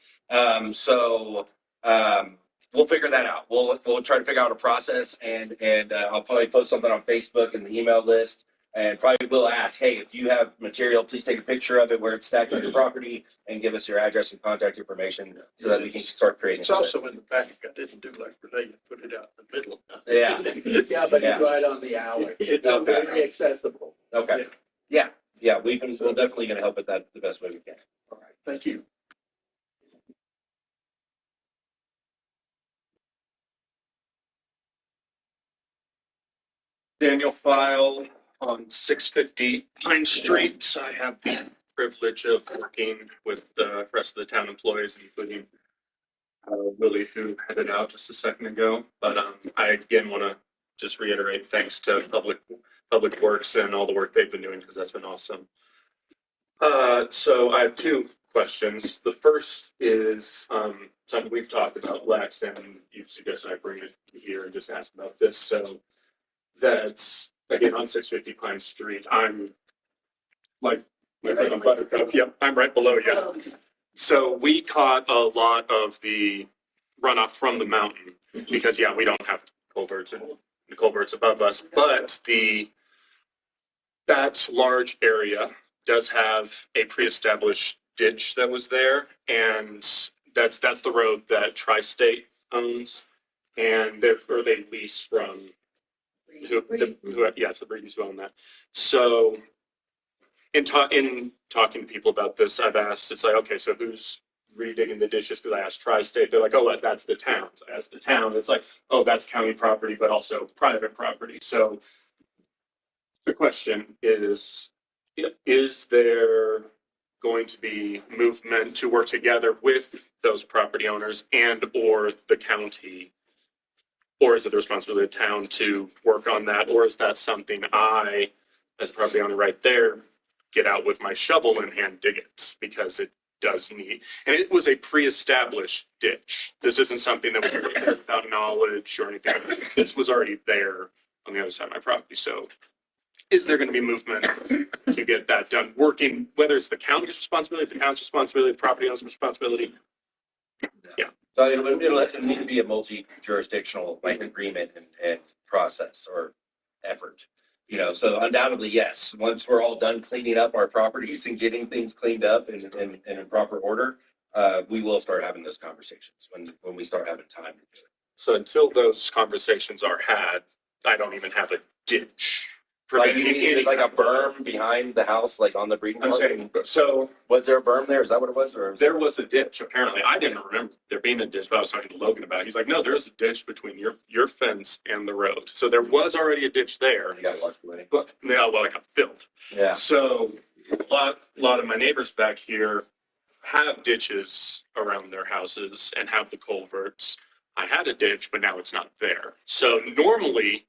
We'll figure that out. We'll try to figure out a process and I'll probably post something on Facebook and the email list and probably will ask, hey, if you have material, please take a picture of it where it's stacked on your property and give us your address and contact information so that we can start creating.
It's also in the back. I didn't do like Renee and put it out in the middle.
Yeah.
Yeah, but
Yeah.
it's right on the alley. It's
Okay.
very accessible.
Okay. Yeah. We're definitely going to help with that the best way we can.
All right, thank you.
Daniel File on 650 Pine Street. I have the privilege of working with the rest of the town employees, including Willie, who headed out just a second ago. But I again want to just reiterate thanks to Public Works and all the work they've been doing because that's been awesome. So I have two questions. The first is something we've talked about, Lex, and you suggested I bring it here and just ask about this. So that's again on 650 Pine Street. I'm like my friend on Buttercup. Yep, I'm right below you. So we caught a lot of the runoff from the mountain because we don't have culverts and the culverts above us, but that large area does have a pre-established ditch that was there, and that's the road that Tri-State owns, and they lease from the Breedys who own that. So in talking to people about this, I've asked, it's like, okay, so who's redigging the ditches? Because I asked Tri-State, they're like, oh, that's the town. So I asked the town, it's like, oh, that's county property, but also private property. So the question is there going to be movement to work together with those property owners and or the county? Or is it the responsibility of the town to work on that? Or is that something I, as a property owner right there, get out with my shovel and hand dig it? Because it does need, and it was a pre-established ditch. This isn't something that we did without knowledge or anything. This was already there on the other side of my property. So is there going to be movement to get that done? Working, whether it's the county's responsibility, the town's responsibility, the property owner's responsibility? Yeah.
So it'll need to be a multi-jurisdictional agreement and process or effort. So undoubtedly, yes, once we're all done cleaning up our properties and getting things cleaned up and in proper order, we will start having those conversations when we start having time to do it.
So until those conversations are had, I don't even have a ditch.
Like you need like a berm behind the house, like on the breeding
I'm
park?
saying, so
Was there a berm there? Is that what it was? Or
there was a ditch, apparently. I didn't remember there being a ditch, but I was talking to Logan about it. He's like, no, there's a ditch between your fence and the road. So there was already a ditch there.
You gotta watch the way.
But it got filled.
Yeah.
So a lot of my neighbors back here have ditches around their houses and have the culverts. I had a ditch, but now it's not there. So normally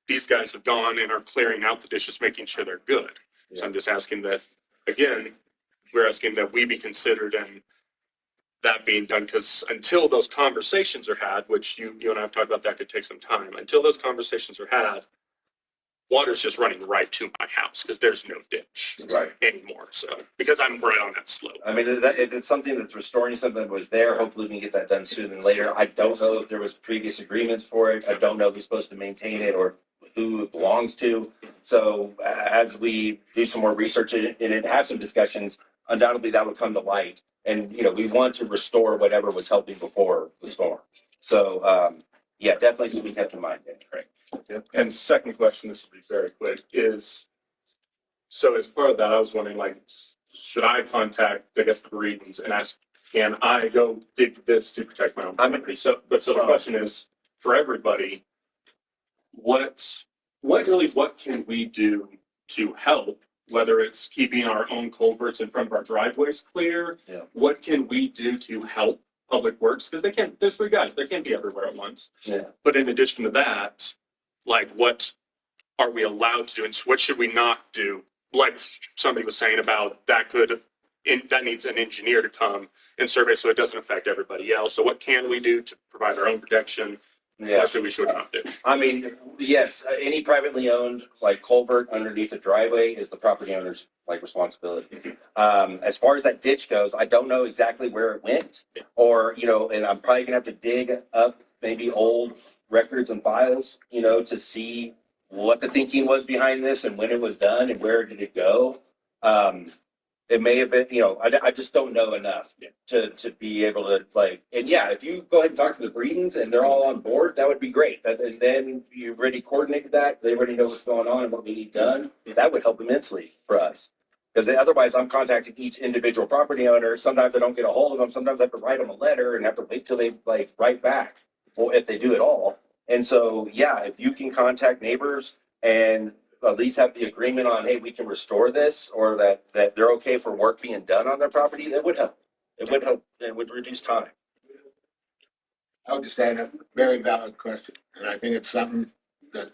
these guys have gone and are clearing out the ditches, making sure they're good. So I'm just asking that, again, we're asking that we be considered and that being done, because until those conversations are had, which you and I have talked about, that could take some time. Until those conversations are had, water's just running right to my house because there's no ditch anymore. So, because I'm right on that slope.
I mean, if it's something that's restoring something that was there, hopefully we can get that done sooner than later. I don't know if there was previous agreements for it. I don't know who's supposed to maintain it or who it belongs to. So as we do some more research in it and have some discussions, undoubtedly that will come to light. And, you know, we want to restore whatever was helping before the storm. So, yeah, definitely something we kept in mind. Right.
Yep. And second question, this will be very quick, is, so as part of that, I was wondering, like, should I contact, I guess, the Breedens and ask, can I go dig this to protect my own property? So the question is, for everybody, what can we do to help, whether it's keeping our own culverts in front of our driveways clear?
Yeah.
What can we do to help Public Works? Because there's three guys, they can't be everywhere at once.
Yeah.
But in addition to that, like, what are we allowed to do and what should we not do? Like somebody was saying about that needs an engineer to come and survey so it doesn't affect everybody else. So what can we do to provide our own protection?
Yeah.
What should not do?
I mean, yes, any privately owned like culvert underneath a driveway is the property owner's like responsibility. As far as that ditch goes, I don't know exactly where it went, or, you know, and I'm probably gonna have to dig up maybe old records and files, you know, to see what the thinking was behind this and when it was done and where did it go. It may have been, you know, I just don't know enough to be able to like, and yeah, if you go ahead and talk to the Breedens and they're all on board, that would be great. And then you already coordinated that, they already know what's going on and what we need done. That would help immensely for us. Because otherwise I'm contacting each individual property owner. Sometimes I don't get a hold of them. Sometimes I have to write them a letter and have to wait till they like write back, or if they do at all. And so, yeah, if you can contact neighbors and at least have the agreement on, hey, we can restore this, or that they're okay for work being done on their property, that would help. It would help and would reduce time.
I would just add a very valid question, and I think it's something that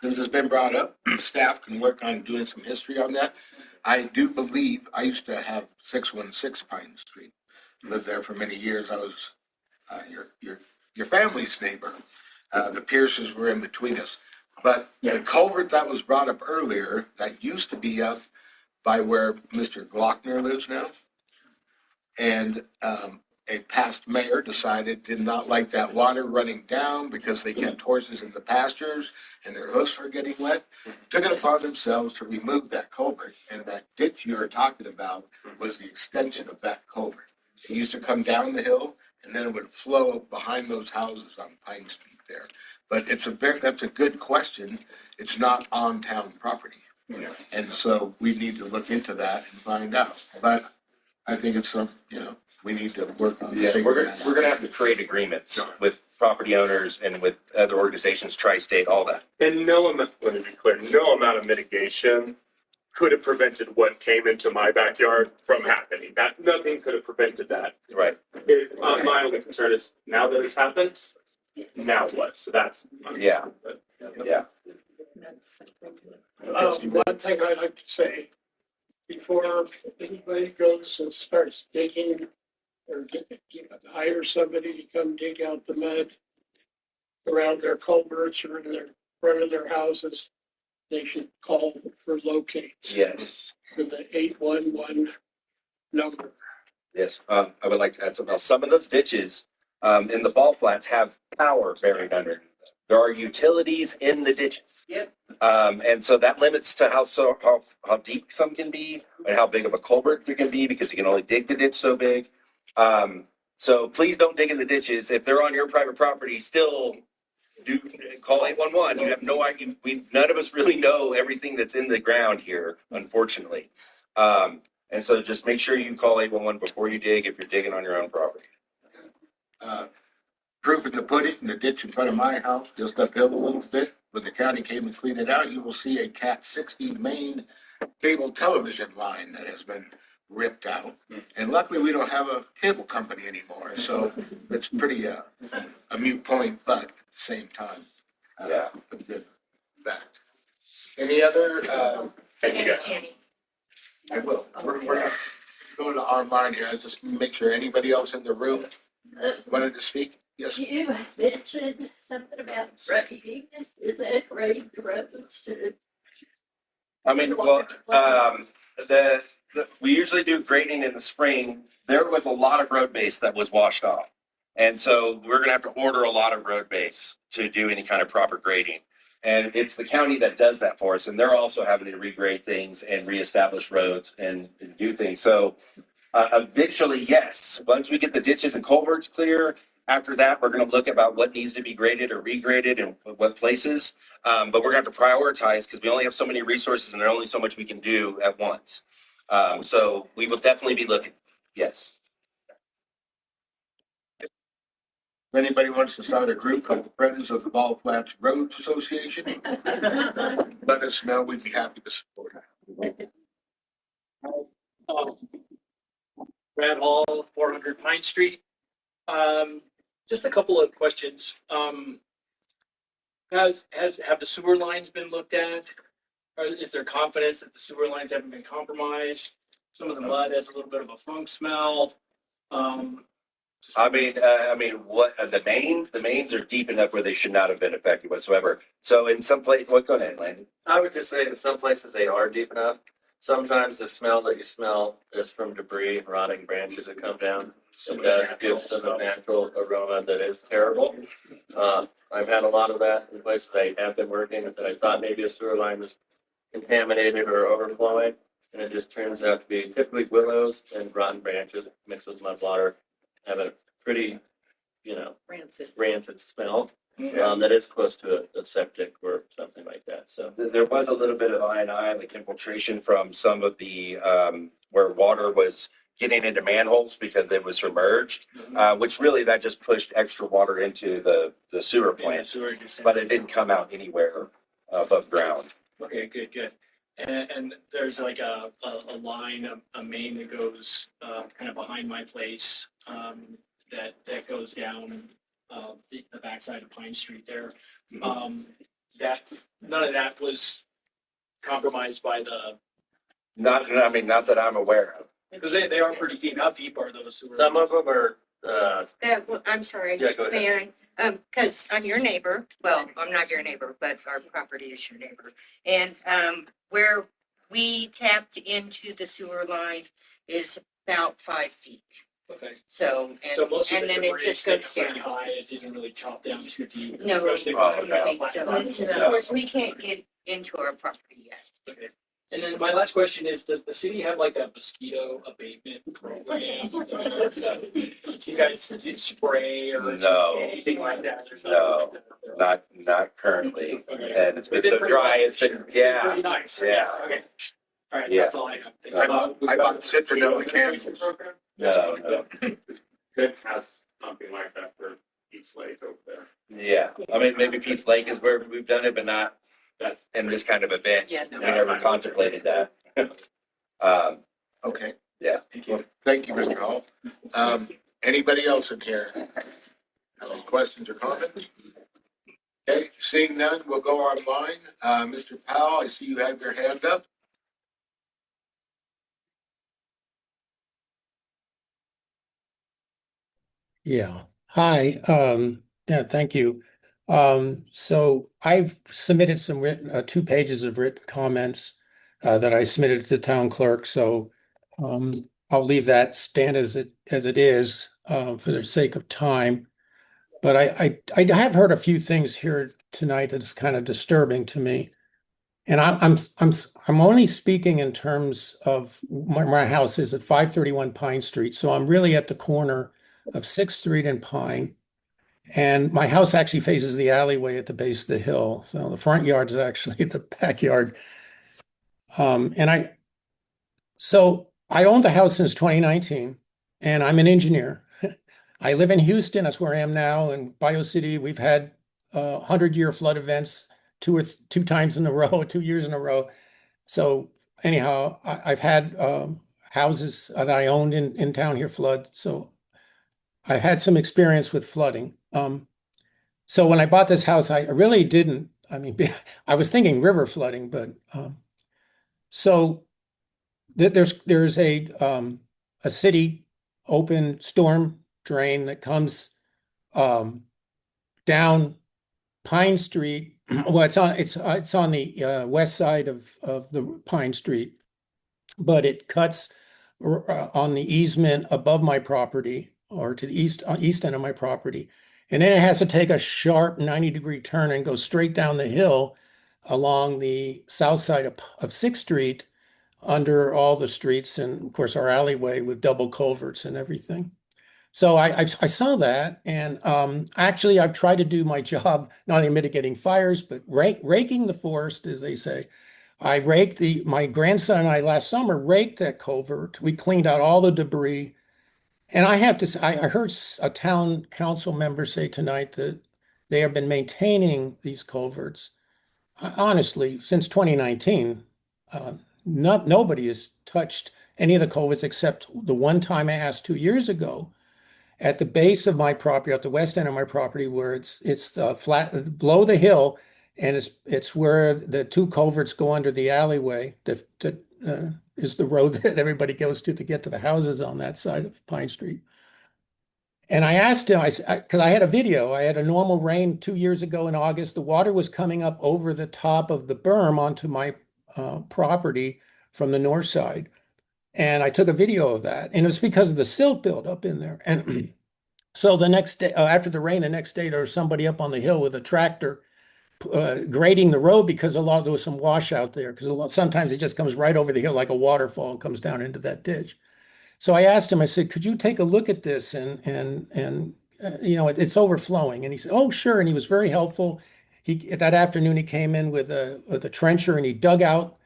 since it's been brought up, staff can work on doing some history on that. I do believe, I used to have 616 Pine Street, lived there for many years. I was your family's neighbor. The Pierces were in between us. But the culvert that was brought up earlier, that used to be up by where Mr. Glockner lives now. And a past mayor did not like that water running down because they kept horses in the pastures and their hoofs were getting wet. Took it upon themselves to remove that culvert. And that ditch you were talking about was the extension of that culvert. It used to come down the hill and then it would flow behind those houses on Pine Street there. But that's a good question. It's not on town property. And so we need to look into that and find out. But I think it's we need to work on.
Yeah, we're gonna have to create agreements with property owners and with other organizations, Tri-State, all that.
And let me be clear, no amount of mitigation could have prevented what came into my backyard from happening. That nothing could have prevented that.
Right.
My only concern is now that it's happened, now what? So that's
yeah.
One thing I like to say, before anybody goes and starts digging or hire somebody to come dig out the mud around their culverts or in their front of their houses, they should call for locates.
Yes.
For the 811 number.
Yes. I would like to add something else. Some of those ditches in the ball flats have power buried under them. There are utilities in the ditches.
Yep.
And so that limits to how deep some can be and how big of a culvert there can be, because you can only dig the ditch so big. So please don't dig in the ditches. If they're on your private property, still do call 811. You have no idea. None of us really know everything that's in the ground here, unfortunately. And so just make sure you call 811 before you dig if you're digging on your own property.
Proof in the pudding, the ditch in front of my house, just uphill a little bit. When the county came and cleaned it out, you will see a Cat 60 main cable television line that has been ripped out. And luckily, we don't have a cable company anymore, so it's pretty a moot point, but at the same time,
Yeah.
a good fact. Any other,
Thank you,
Thanks,
guys.
Tammy.
I will, we're not going to online here, I just make sure anybody else in the room wanted to speak? Yes.
You mentioned something about grading. Is that grade roads to?
I mean, well, we usually do grading in the spring. There was a lot of road base that was washed off. And so we're gonna have to order a lot of road base to do any kind of proper grading. And it's the county that does that for us. And they're also having to regrade things and reestablish roads and do things. So eventually, yes, once we get the ditches and culverts clear, after that, we're gonna look about what needs to be graded or regraded and what places. But we're gonna have to prioritize because we only have so many resources and there's only so much we can do at once. So we will definitely be looking, yes.
If anybody wants to start a group called the Friends of the Ball Flats Road Association, let us know. We'd be happy to support it.
Brad Hall, 400 Pine Street. Just a couple of questions. Have the sewer lines been looked at? Or is there confidence that the sewer lines haven't been compromised? Some of the mud has a little bit of a funk smell.
I mean, what the mains are deep enough where they should not have been affected whatsoever. So in some place, go ahead, Landon.
I would just say in some places they are deep enough. Sometimes the smell that you smell is from debris, rotting branches that come down. It does give some natural aroma that is terrible. I've had a lot of that in places I have been working that I thought maybe a sewer line was contaminated or overflowing. And it just turns out to be typically willows and rotten branches mixed with mud water. Have a pretty, rancid smell. That is close to a septic or something like that. So
There was a little bit of I&I, like infiltration from some of the, where water was getting into manholes because it was submerged, which really that just pushed extra water into the sewer plant, but it didn't come out anywhere above ground.
Okay, good. And there's like a line, a main that goes kind of behind my place that goes down the backside of Pine Street there. That none of that was compromised by the.
Not that I'm aware of.
Because they are pretty deep. How deep are those sewer?
some of them are,
I'm sorry.
Yeah, go ahead.
May I? Because I'm your neighbor. Well, I'm not your neighbor, but our property is your neighbor. And where we tapped into the sewer line is about 5 feet.
Okay.
So,
So most of
and
the
then it
debris
just
stayed
goes
pretty
down.
high. It didn't really chop down too deep.
No,
especially
I
when
don't
it's
think so.
flat.
Of course, we can't get into our property yet.
Okay. And then my last question is, does the city have like a mosquito abatement program? Do you guys spray or
No.
anything like that? There's
No.
nothing like that.
Not currently.
Okay.
And it's been so
pretty
dry,
nice.
it's been,
It's been
yeah.
pretty nice.
Yeah.
Okay. All right,
Yeah.
that's all I have. Thank
I
you.
bought citronella candles.
No.
Could has something like that for East Lake over there.
Yeah, I mean, maybe Pete's Lake is where we've done it, but not
That's
in this kind of event.
Yeah,
We
no.
never contemplated that.
Okay.
Yeah.
Well, thank you, Mr. Hall. Anybody else in here? Any questions or comments? Okay, seeing none, we'll go online. Mr. Powell, I see you have your hand up.
Yeah. Hi. Yeah, thank you. So I've submitted some written, 2 pages of written comments that I submitted to the town clerk. So I'll leave that stand as it is for the sake of time. But I have heard a few things here tonight that's kind of disturbing to me. And I'm only speaking in terms of my house is at 531 Pine Street. So I'm really at the corner of 6th Street and Pine. And my house actually faces the alleyway at the base of the hill. So the front yard is actually the backyard. So I owned the house since 2019 and I'm an engineer. I live in Houston. That's where I am now. In Bio City, we've had 100-year flood events two times in a row, 2 years in a row. So anyhow, I've had houses that I owned in town here flood. So I had some experience with flooding. So when I bought this house, I really didn't, I mean, I was thinking river flooding, but so there's a city open storm drain that comes down Pine Street. Well, it's on the west side of the Pine Street, but it cuts on the easement above my property or to the east end of my property. And then it has to take a sharp 90-degree turn and go straight down the hill along the south side of 6th Street under all the streets and of course our alleyway with double culverts and everything. So I saw that, and actually I've tried to do my job, not only mitigating fires, but raking the forest, as they say. I raked my grandson and I last summer raked that culvert. We cleaned out all the debris. And I have to say, I heard a town council member say tonight that they have been maintaining these culverts. Honestly, since 2019, nobody has touched any of the culverts except the one time I asked 2 years ago at the base of my property, at the west end of my property, where it's flat below the hill, and it's where the two culverts go under the alleyway that is the road that everybody goes to get to the houses on that side of Pine Street. And I asked him, because I had a video, I had a normal rain 2 years ago in August. The water was coming up over the top of the berm onto my property from the north side. And I took a video of that. And it was because of the silt buildup in there. And so the next day, after the rain, the next day, there was somebody up on the hill with a tractor grading the road because there was some washout there, because sometimes it just comes right over the hill like a waterfall and comes down into that ditch. So I asked him, I said, could you take a look at this and it's overflowing? And he said, oh, sure. And he was very helpful. That afternoon he came in with a trencher and he dug out,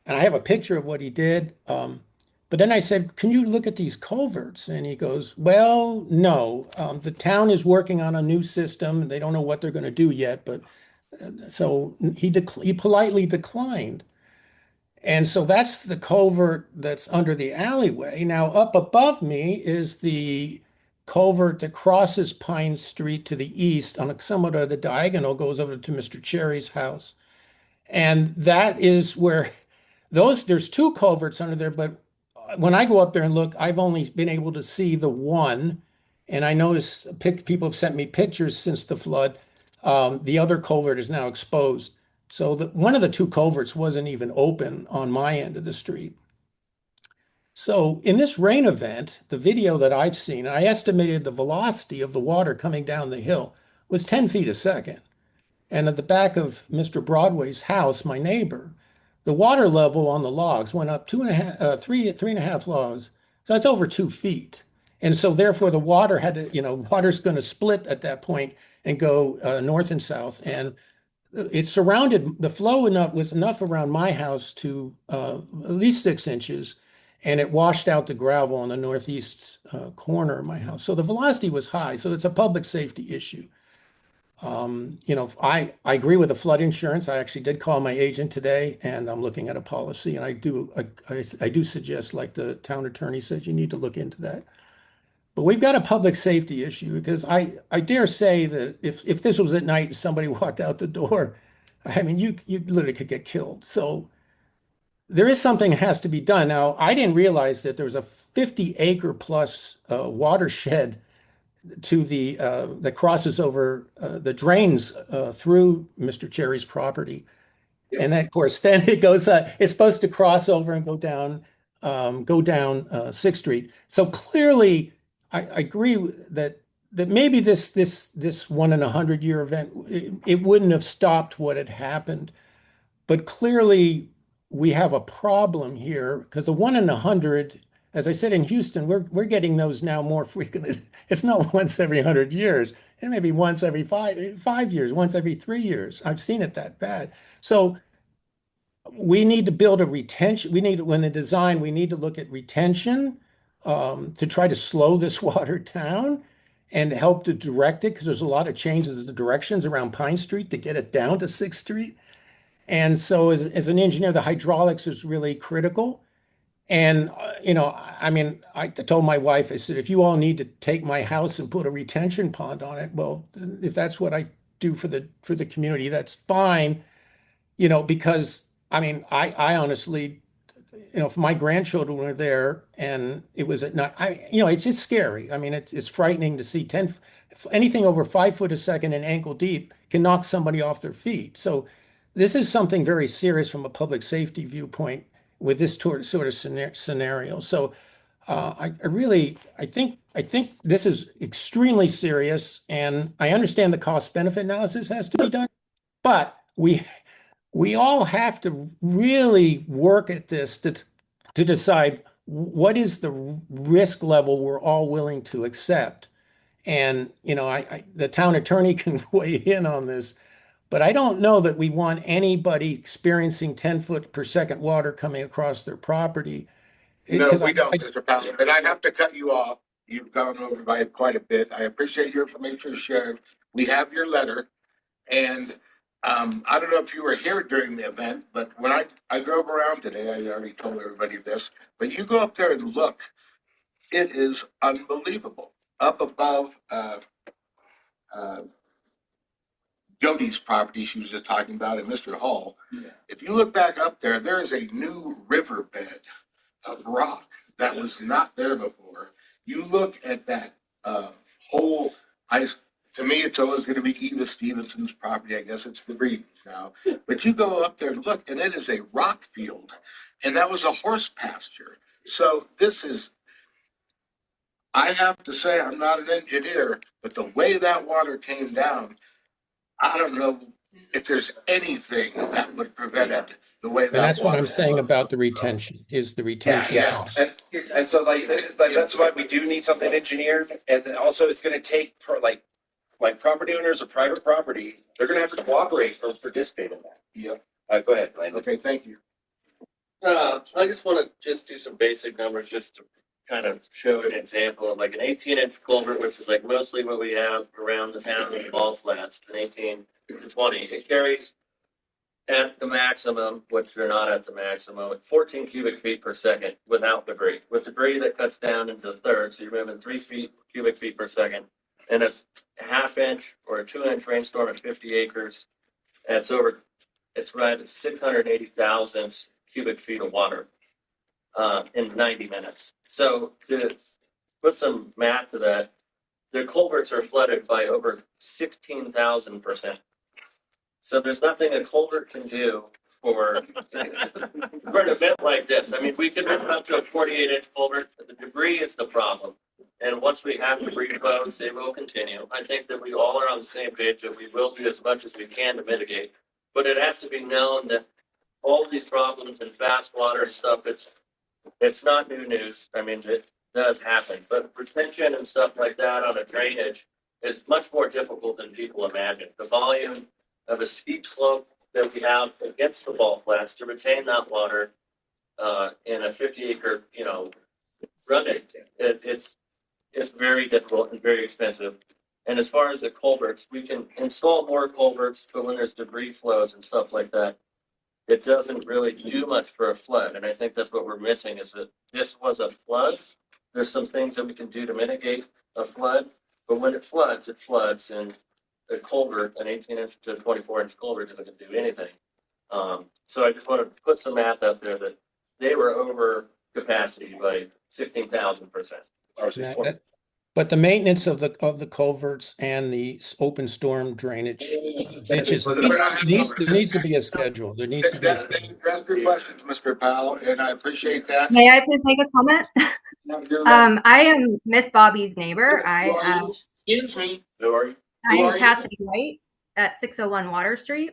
and I have a picture of what he did. But then I said, can you look at these culverts? And he goes, well, no, the town is working on a new system. They don't know what they're going to do yet, but so he politely declined. And so that's the culvert that's under the alleyway. Now, up above me is the culvert that crosses Pine Street to the east on somewhat of the diagonal, goes over to Mr. Cherry's house. And that is where there's two culverts under there, but when I go up there and look, I've only been able to see the one. And I notice people have sent me pictures since the flood. The other culvert is now exposed. So one of the two culverts wasn't even open on my end of the street. So in this rain event, the video that I've seen, I estimated the velocity of the water coming down the hill was 10 feet a second. And at the back of Mr. Broadway's house, my neighbor, the water level on the logs went up 3.5 logs. So that's over 2 feet. And so therefore the water water's going to split at that point and go north and south. And it surrounded, the flow was enough around my house to at least 6 inches, and it washed out the gravel on the northeast corner of my house. So the velocity was high. So it's a public safety issue. I agree with the flood insurance. I actually did call my agent today, and I'm looking at a policy, and I do suggest, like the town attorney says, you need to look into that. But we've got a public safety issue, because I dare say that if this was at night and somebody walked out the door, I mean, you literally could get killed. So there is something that has to be done. Now, I didn't realize that there was a 50-acre plus watershed to that crosses over the drains through Mr. Cherry's property. And then, of course, then it goes, it's supposed to cross over and go down 6th Street. So clearly, I agree that maybe this 1 in 100 year event, it wouldn't have stopped what had happened. But clearly, we have a problem here, because the 1 in 100, as I said in Houston, we're getting those now more frequently. It's not once every 100 years. It may be once every 5 years, once every 3 years. I've seen it that bad. So we need to build a retention. When they design, we need to look at retention to try to slow this water down and help to direct it, because there's a lot of changes in the directions around Pine Street to get it down to 6th Street. And so as an engineer, the hydraulics is really critical. And, I mean, I told my wife, I said, if you all need to take my house and put a retention pond on it, well, if that's what I do for the community, that's fine. Because I mean, I honestly, if my grandchildren were there and it was at night, it's just scary. I mean, it's frightening to see anything over 5 foot a second and ankle deep can knock somebody off their feet. So this is something very serious from a public safety viewpoint with this sort of scenario. So I think this is extremely serious, and I understand the cost benefit analysis has to be done, but we all have to really work at this to decide what is the risk level we're all willing to accept. And, the town attorney can weigh in on this, but I don't know that we want anybody experiencing 10 foot per second water coming across their property.
No,
Because
we don't, Mr. Powell, and I have to cut you off. You've gone over by quite a bit. I appreciate your information shared. We have your letter. And I don't know if you were here during the event, but when I drove around today, I already told everybody this, but you go up there and look, it is unbelievable. Up above Jody's property she was just talking about and Mr. Hall, if you look back up there, there is a new riverbed of rock that was not there before. You look at that whole ice. To me, it's always going to be Eva Stevenson's property. I guess it's the Breedens now. But you go up there and look, and it is a rock field. And that was a horse pasture. So this is, I have to say, I'm not an engineer, but the way that water came down, I don't know if there's anything that would prevent it the way that.
And that's what
water
I'm saying
flowed.
about the retention, is the retention.
Yeah. And so like that's why we do need something engineered. And then also it's going to take like property owners of private property, they're going to have to cooperate or participate in that.
Yep.
Go ahead, Landon.
Okay, thank you.
I just want to just do some basic numbers just to kind of show an example of like an 18-inch culvert, which is like mostly what we have around the town in all flats, an 18 to 20. It carries at the maximum, which they're not at the maximum, at 14 cubic feet per second without debris. With debris that cuts down into thirds, so you're moving 3 cubic feet per second. And a half-inch or a 2-inch rainstorm at 50 acres, it's right at 680,000 cubic feet of water in 90 minutes. So to put some math to that, the culverts are flooded by over 16,000%. So there's nothing a culvert can do for an event like this. I mean, we could rip up to a 48-inch culvert, but the debris is the problem. And once we have debris flows, they will continue. I think that we all are on the same page that we will do as much as we can to mitigate. But it has to be known that all these problems and fast water stuff, it's not new news. I mean, it does happen. But retention and stuff like that on a drainage is much more difficult than people imagine. The volume of a steep slope that we have against the ball flats to retain that water in a 50-acre, running, it's very difficult and very expensive. And as far as the culverts, we can install more culverts, but when there's debris flows and stuff like that, it doesn't really do much for a flood. And I think that's what we're missing, is that this was a flood. There's some things that we can do to mitigate a flood, but when it floods, and a culvert, an 18-inch to 24-inch culvert isn't going to do anything. So I just want to put some math out there that they were over capacity by 16,000%.
But the maintenance of the culverts and the open storm drainage ditches, there needs to be a schedule. There needs to be a schedule.
Address your questions, Mr. Powell, and I appreciate that.
May I please make a comment? I am Miss Bobby's neighbor.
Excuse me.
Who are you?
I am Cassidy White at 601 Water Street.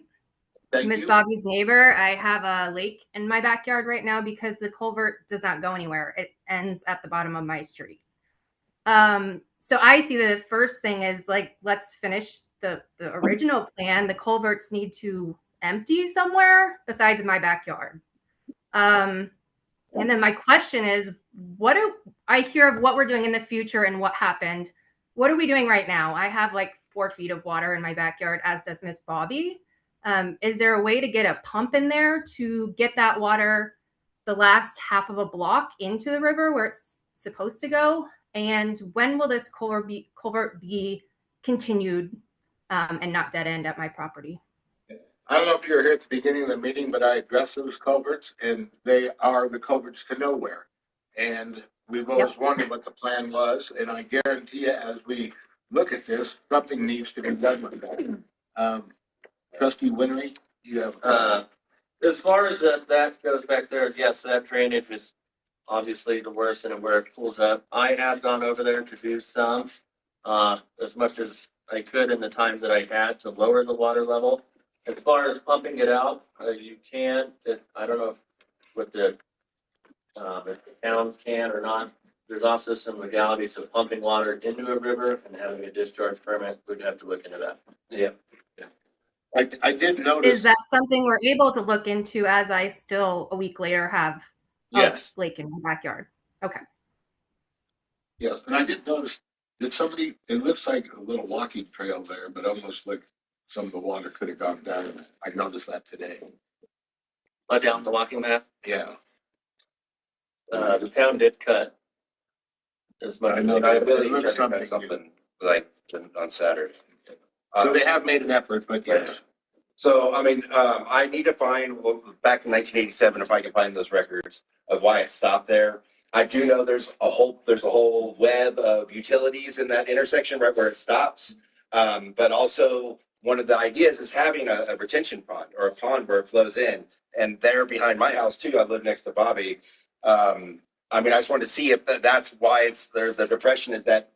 Miss Bobby's neighbor. I have a lake in my backyard right now because the culvert does not go anywhere. It ends at the bottom of my street. So I see the first thing is like, let's finish the original plan. The culverts need to empty somewhere besides my backyard. And then my question is, what do I hear of what we're doing in the future and what happened? What are we doing right now? I have like 4 feet of water in my backyard, as does Miss Bobby. Is there a way to get a pump in there to get that water, the last half of a block into the river where it's supposed to go? And when will this culvert be continued and not dead end at my property?
I don't know if you were here at the beginning of the meeting, but I addressed those culverts, and they are the culverts to nowhere. And we've always wondered what the plan was, and I guarantee you, as we look at this, something needs to be done with that. Trustee Winry, you have.
As far as that goes back there, yes, that drainage is obviously the worst and where it pulls up. I have gone over there to do some, as much as I could in the time that I had to lower the water level. As far as pumping it out, you can, I don't know if the towns can or not. There's also some legalities of pumping water into a river and having a discharge permit. We'd have to look into that.
Yeah.
I did notice.
Is that something we're able to look into as I still a week later have
Yes.
a lake in my backyard? Okay.
Yeah, and I did notice that somebody, it looks like a little walking trail there, but almost like some of the water could have gone down. I noticed that today.
Down the walking path?
Yeah.
The town did cut as much.
I know
I
that.
believe
It looks
you
something.
something like on Saturday.
So they have made an effort, but yes.
So, I mean, I need to find, back in 1987, if I can find those records of why it stopped there. I do know there's a whole web of utilities in that intersection right where it stops. But also one of the ideas is having a retention pond or a pond where it flows in. And there behind my house too, I live next to Bobby. I mean, I just wanted to see if that's why it's there. The depression is that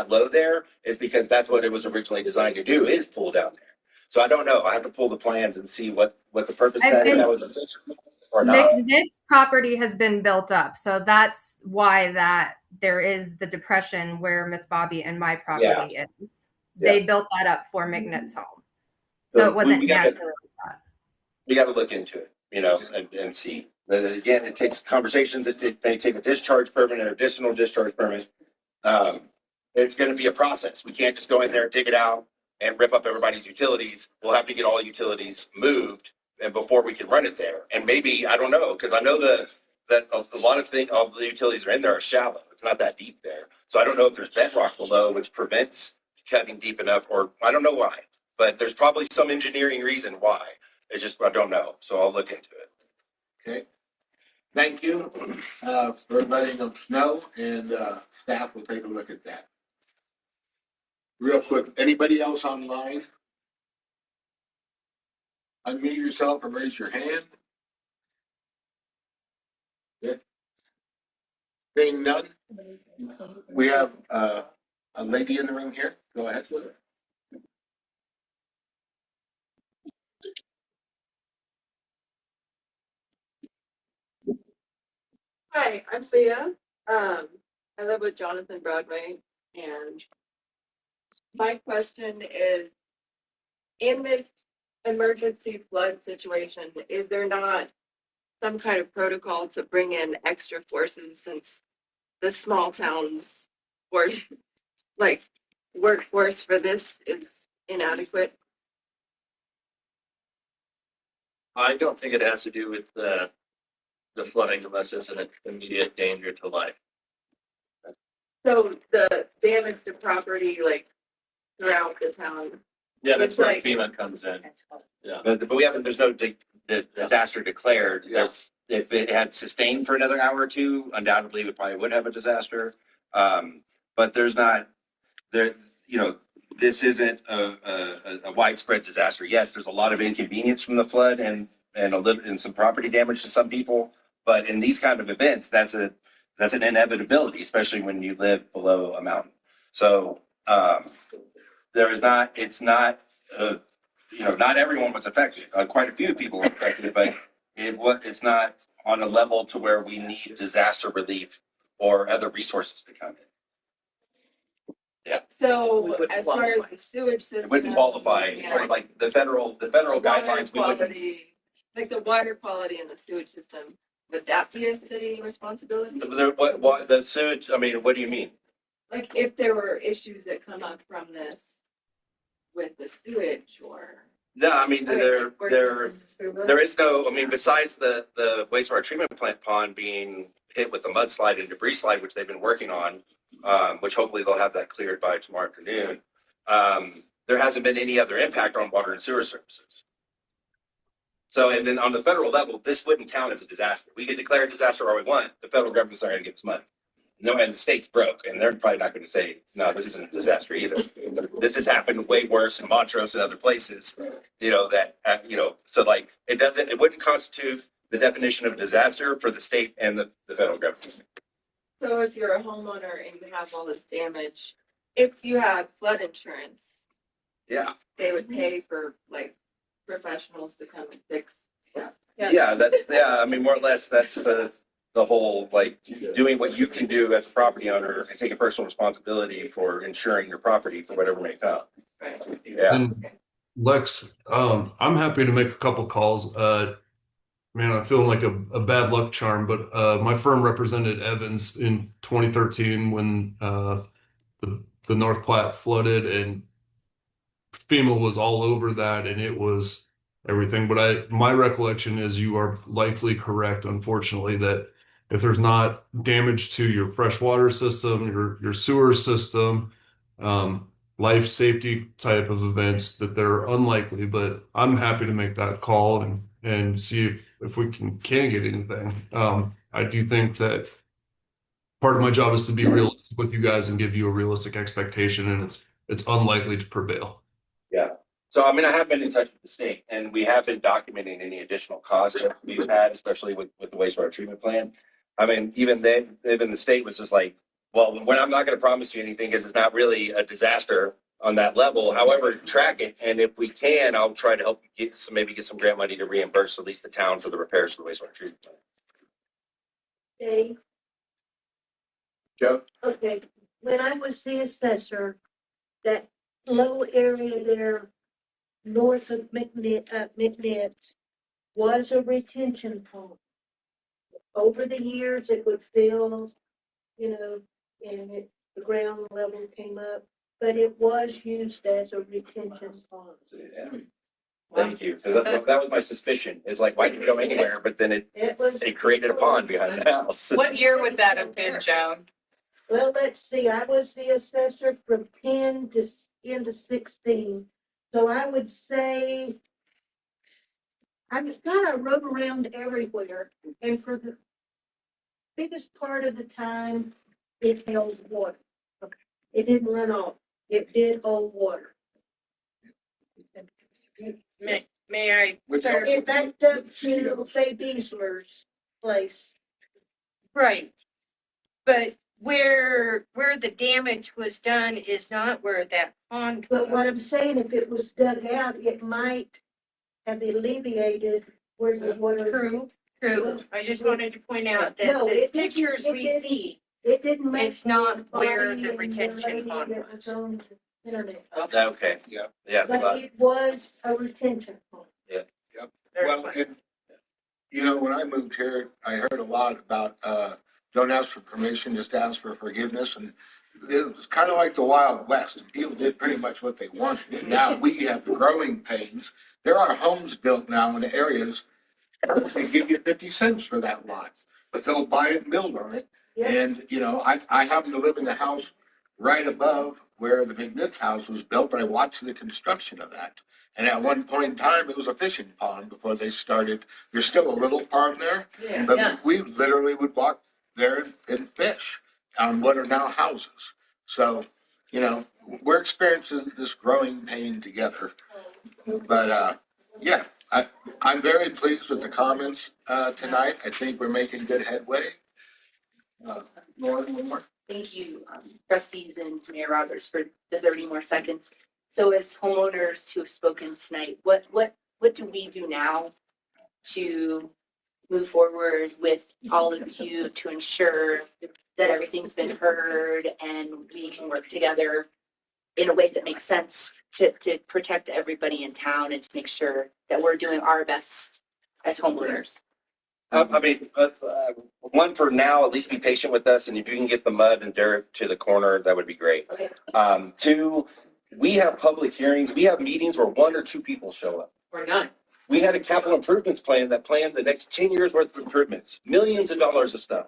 low there is because that's what it was originally designed to do, is pull down there. So I don't know. I have to pull the plans and see what the purpose of that was or not.
Nick's property has been built up, so that's why that there is the depression where Miss Bobby and my property is. They built that up for McNitt's home, so it wasn't naturally.
We got to look into it, and see. But again, it takes conversations. It may take a discharge permit, an additional discharge permit. It's going to be a process. We can't just go in there, dig it out, and rip up everybody's utilities. We'll have to get all utilities moved, and before we can run it there. And maybe, I don't know, because I know that a lot of things, all the utilities are in there are shallow. It's not that deep there. So I don't know if there's bedrock below, which prevents cutting deep enough, or I don't know why. But there's probably some engineering reason why. It's just, I don't know. So I'll look into it.
Okay. Thank you for letting them know, and staff will take a look at that. Real quick, anybody else online? Unmute yourself and raise your hand. Yeah. Being none, we have a lady in the room here. Go ahead.
Hi, I'm Leah. I live with Jonathan Broadway, and my question is, in this emergency flood situation, is there not some kind of protocol to bring in extra forces, since the small towns or workforce for this is inadequate?
I don't think it has to do with the flooding unless it's an immediate danger to life.
So the damage to property, throughout the town.
Yeah, that's
It's
where
like-
FEMA comes in. Yeah.
But we haven't, there's no disaster declared. If it had sustained for another hour or two, undoubtedly we probably would have a disaster. But there's not, this isn't a widespread disaster. Yes, there's a lot of inconvenience from the flood and some property damage to some people. But in these kind of events, that's an inevitability, especially when you live below a mountain. So not everyone was affected. Quite a few people were affected, but it's not on a level to where we need disaster relief or other resources to come in. Yeah.
So as far as the sewage system.
It wouldn't qualify,
and
like the federal guidelines, we wouldn't.
quality, like the water quality in the sewage system, would that be a city responsibility?
What the sewage, I mean, what do you mean?
Like if there were issues that come up from this with the sewage or.
No, I mean, There is no, I mean, besides the wastewater treatment plant pond being hit with the mudslide and debris slide, which they've been working on, which hopefully they'll have that cleared by tomorrow afternoon. There hasn't been any other impact on water and sewer services. So, and then on the federal level, this wouldn't count as a disaster. We could declare a disaster all we want. The federal government's not going to give us money. No, and the state's broke, and they're probably not going to say, no, this isn't a disaster either. This has happened way worse in Montrose and other places, you know, that, so like, it wouldn't constitute the definition of a disaster for the state and the federal government.
So if you're a homeowner and you have all this damage, if you had flood insurance,
Yeah.
they would pay for like professionals to come and fix stuff.
Yeah, I mean, more or less, that's the whole, like, doing what you can do as a property owner and taking personal responsibility for insuring your property for whatever may come.
Right.
Yeah.
And Lex, I'm happy to make a couple calls. Man, I'm feeling like a bad luck charm, but my firm represented Evans in 2013 when the North Platte flooded, and FEMA was all over that, and it was everything. But my recollection is you are likely correct, unfortunately, that if there's not damage to your freshwater system, your sewer system, life safety type of events, that they're unlikely. But I'm happy to make that call and see if we can get anything. I do think that part of my job is to be realistic with you guys and give you a realistic expectation, and it's unlikely to prevail.
Yeah. So, I mean, I have been in touch with the state, and we have been documenting any additional costs that we've had, especially with the wastewater treatment plant. I mean, even the state was just like, well, when I'm not going to promise you anything because it's not really a disaster on that level. However, track it, and if we can, I'll try to help you get some grant money to reimburse at least the town for the repairs for the wastewater treatment plant.
Dave,
Joe?
okay, when I was the assessor, that low area there north of McNitt's was a retention pond. Over the years, it would fill, and the ground level came up, but it was used as a retention pond.
Thank you. 'Cause that was my suspicion. It's like, why didn't it go anywhere? But then it created a pond behind the house.
What year would that have been, Joan?
Well, let's see, I was the assessor from 10 to into 16. So I would say, I rode around everywhere, and for the biggest part of the time, it held water. It didn't run off. It did hold water.
May I?
It backed up to, say, Beasler's place.
Right. But where the damage was done is not where that pond.
But what I'm saying, if it was dug out, it might have alleviated where the water.
True. I just wanted to point out that
No,
the
it didn't-
pictures
it
we
didn't-
see,
It didn't make.
it's not where
body
the
and
retention pond
that
was.
on the internet.
Okay.
Yeah.
Yeah.
But it was a retention pond.
Yep. Well, and, when I moved here, I heard a lot about, don't ask for permission, just ask for forgiveness. And it was kind of like the Wild West. People did pretty much what they wanted. And now we have growing pains. There are homes built now in areas, they give you 50 cents for that lot, but they'll buy it and build on it.
Yeah.
And, I happen to live in the house right above where the McNitt's house was built, but I watched the construction of that. And at one point in time, it was a fishing pond before they started. There's still a little pond there,
Yeah.
but we literally would walk there and fish on what are now houses. So, we're experiencing this growing pain together. But, I'm very pleased with the comments tonight. I think we're making good headway. More.
Thank you, trustees and Mayor Roberts, for the 30 more seconds. So as homeowners who have spoken tonight, what do we do now to move forward with all of you to ensure that everything's been heard and we can work together in a way that makes sense to protect everybody in town and to make sure that we're doing our best as homeowners?
One, for now, at least be patient with us, and if you can get the mud and dirt to the corner, that would be great.
Okay.
Two, we have public hearings. We have meetings where 1 or 2 people show up.
Or none.
We had a capital improvements plan that planned the next 10 years worth of improvements, millions of dollars of stuff.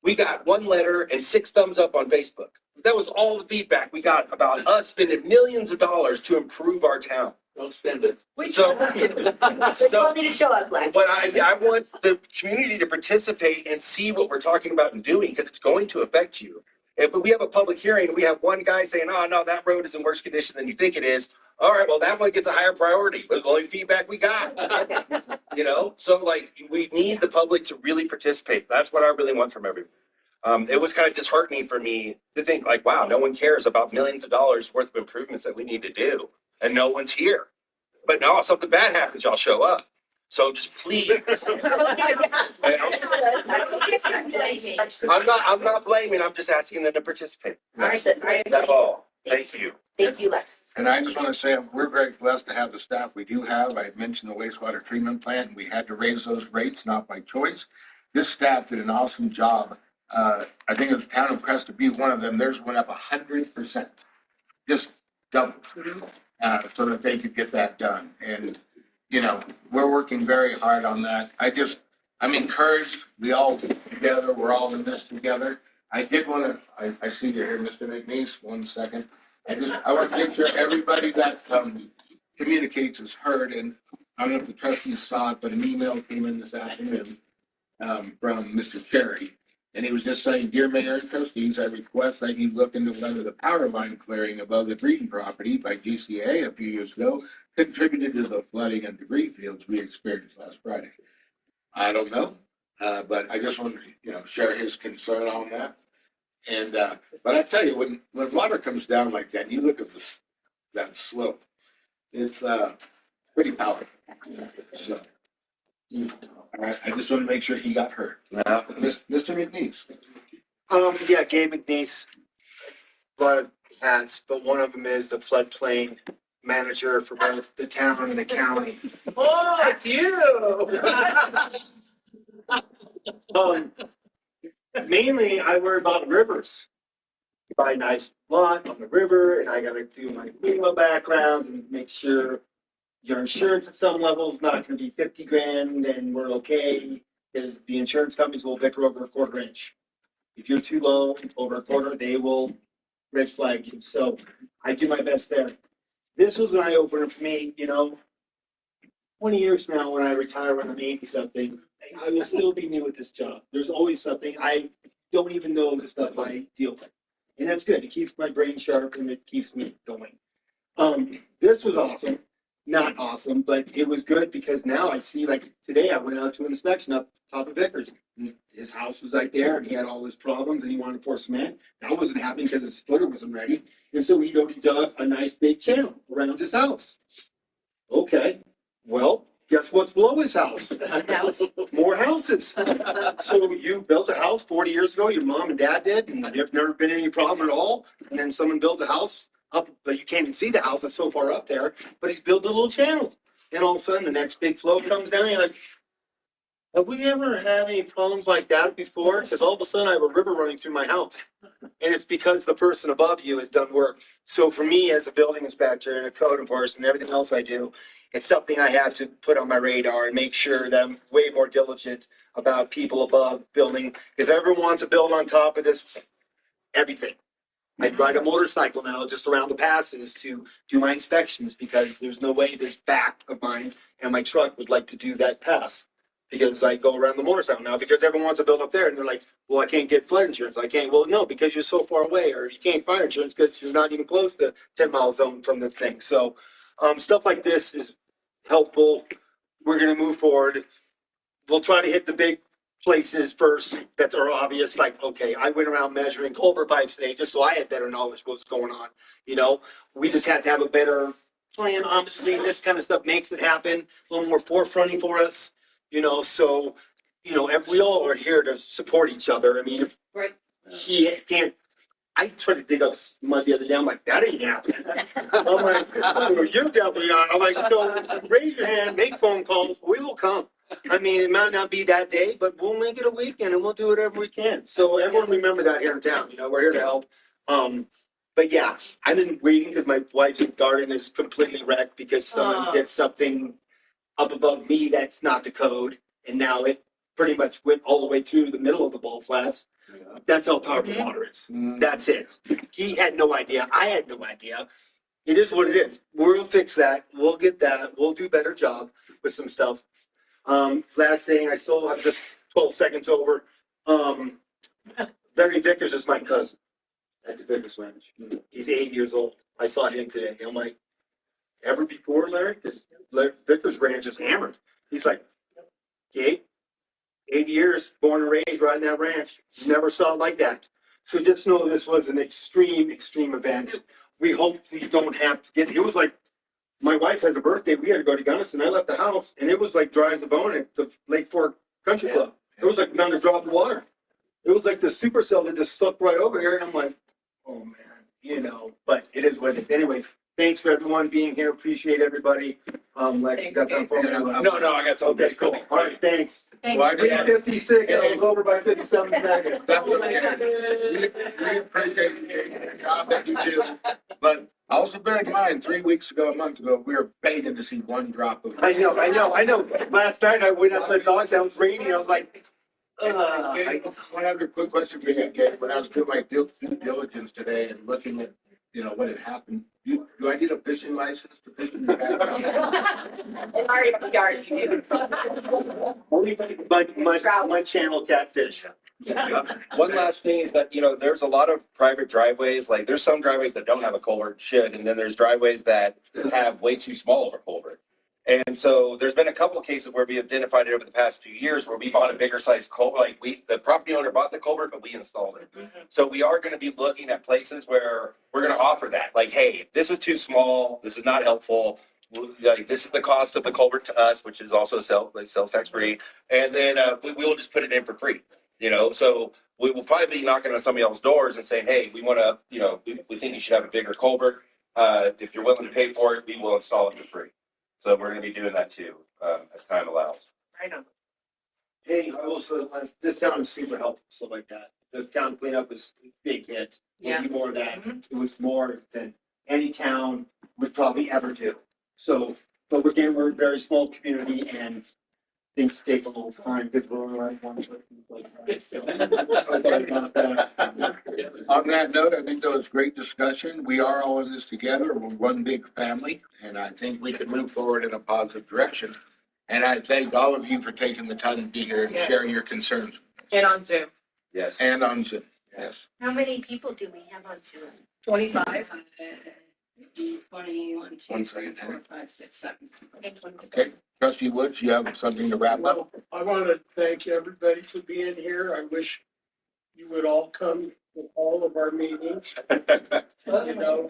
We got one letter and 6 thumbs up on Facebook. That was all the feedback we got about us spending millions of dollars to improve our town.
Don't spend it.
So,
They told me to show up, Lex.
but I want the community to participate and see what we're talking about and doing, because it's going to affect you. If we have a public hearing and we have one guy saying, oh, no, that road is in worse condition than you think it is. All right, well, that one gets a higher priority. But it's the only feedback we got. You know, so like we need the public to really participate. That's what I really want from everyone. It was kind of disheartening for me to think like, wow, no one cares about millions of dollars worth of improvements that we need to do. And no one's here. But now if something bad happens, y'all show up. So just please. I'm not blaming, I'm just asking them to participate. That's all. Thank you.
Thank you, Lex.
And I just want to say, we're very blessed to have the staff we do have. I mentioned the wastewater treatment plant, and we had to raise those rates, not by choice. This staff did an awesome job. I think it was Town of Crested Butte, one of them, theirs went up 100%, just doubled, so that they could get that done. And, you know, we're working very hard on that. I'm encouraged. We all together, we're all in this together. I did want to, I see you here, Mr. McNeese, 1 second. I want to make sure everybody that communicates is heard, and I don't know if the trustees saw it, but an email came in this afternoon from Mr. Cherry. And he was just saying, dear Mayor and trustees, I request that you look into whether the power line clearing above the Breeden property by GCA a few years ago contributed to the flooding and debris fields we experienced last Friday. I don't know, but I just want to, share his concern on that. And, but I tell you, when water comes down like that, you look at that slope, it's pretty powerful. So, all right, I just want to make sure he got hurt. Mr. McNeese.
Yeah, Gabe McNeese, a lot of hats, but one of them is the floodplain manager for both the town and the county.
Oh, you.
Mainly I worry about rivers. Buy a nice lot on the river, and I gotta do my FEMA background and make sure your insurance at some level is not gonna be 50 grand and we're okay, because the insurance companies will bicker over a quarter inch. If you're too low, over a quarter, they will red flag you. So I do my best there. This was an eye opener for me, 20 years from now when I retire when I'm 80 something, I will still be new at this job. There's always something I don't even know the stuff I deal with. And that's good. It keeps my brain sharp and it keeps me going. This was awesome. Not awesome, but it was good because now I see, like today I went out to an inspection up top of Vickers. His house was right there and he had all his problems and he wanted to pour cement. That wasn't happening because his splitter wasn't ready. And so he dug a nice big channel around his house. Okay, well, guess what's below his house? More houses. So you built a house 40 years ago, your mom and dad did, and there's never been any problem at all. And then someone built a house up, but you can't even see the house, it's so far up there, but he's built a little channel. And all of a sudden the next big flow comes down and you're like, have we ever had any problems like that before? Because all of a sudden I have a river running through my house. And it's because the person above you has done work. So for me as a building inspector and a code enforcement and everything else I do, it's something I have to put on my radar and make sure that I'm way more diligent about people above building. If everyone wants to build on top of this, everything. I ride a motorcycle now just around the passes to do my inspections because there's no way this back of mine and my truck would like to do that pass. Because I go around the motorcycle now because everyone wants to build up there and they're like, well, I can't get flood insurance. I can't. Well, no, because you're so far away, or you can't fire insurance because you're not even close to 10-mile zone from the thing. So stuff like this is helpful. We're going to move forward. We'll try to hit the big places first that are obvious. Like, okay, I went around measuring culvert pipes today just so I had better knowledge what's going on. We just had to have a better plan. Obviously, this kind of stuff makes it happen a little more forefronty for us. So, we all are here to support each other. I mean,
Right.
She can't, I tried to dig up mud the other day. I'm like, that ain't happening. I'm like, so you definitely not. I'm like, so raise your hand, make phone calls. We will come. I mean, it might not be that day, but we'll make it a weekend and we'll do whatever we can. So everyone remember that here in town. We're here to help. But yeah, I've been waiting because my wife's garden is completely wrecked because someone did something up above me, that's not the code. And now it pretty much went all the way through the middle of the ball flats. That's how powerful water is. That's it. He had no idea. I had no idea. It is what it is. We'll fix that. We'll get that. We'll do a better job with some stuff. Last thing, I'm just 12 seconds over. Larry Vickers is my cousin at the Vickers Ranch. He's 8 years old. I saw him today. I'm like, ever before, Larry? Because Vickers Ranch is hammered. He's like, okay, 8 years, born and raised right in that ranch. Never saw it like that. So just know this was an extreme event. We hope we don't have to get, it was like, my wife had a birthday, we had to go to Gunnison. I left the house and it was like dry as a bone at the Lake Fork Country Club. It was like not a drop of water. It was like the supercell that just slipped right over here and I'm like, oh man, but it is what it is. Anyway, thanks for everyone being here. Appreciate everybody. Lex, you got something for me? No, I got something. Okay, cool. All right, thanks.
Well,
3:56, I was over by 57 seconds.
We appreciate the job that you do, but also bear in mind, 3 weeks ago, a month ago, we were begging to see one drop of.
I know. Last night I went out to the dog town, it was raining. I was like,
One other quick question for you, Gabe. When I was doing my due diligence today and looking at, what had happened, do I need a fishing license to fish in the background?
In our yard, you do.
only my channel catfish.
One last thing is that, there's a lot of private driveways, like there's some driveways that don't have a culvert, should, and then there's driveways that have way too small of a culvert. And so there's been a couple of cases where we identified it over the past few years where we bought a bigger size culvert, like the property owner bought the culvert, but we installed it. So we are going to be looking at places where we're going to offer that, like, hey, this is too small, this is not helpful. Like, this is the cost of the culvert to us, which is also sales tax free. And then we will just put it in for free. So we will probably be knocking on somebody else's doors and saying, hey, we want to, we think you should have a bigger culvert. If you're willing to pay for it, we will install it for free. So we're going to be doing that too, as time allows.
I know. Hey, I also, this town is super helpful, stuff like that. The town cleanup was a big hit.
Yeah.
More of that. It was more than any town would probably ever do. So, but we're a very small community and things take a little time because we're only like one person.
On that note, I think that was great discussion. We are all in this together. We're one big family, and I think we can move forward in a positive direction. And I thank all of you for taking the time to be here and sharing your concerns.
And on Zoom,
Yes.
And on Zoom, yes.
How many people do we have on Zoom?
25.
21, 2, 3, 4, 5, 6, 7.
Okay, Trustee Woods, you have something to wrap up?
Well, I want to thank everybody for being here. I wish you would all come to all of our meetings.
Smile.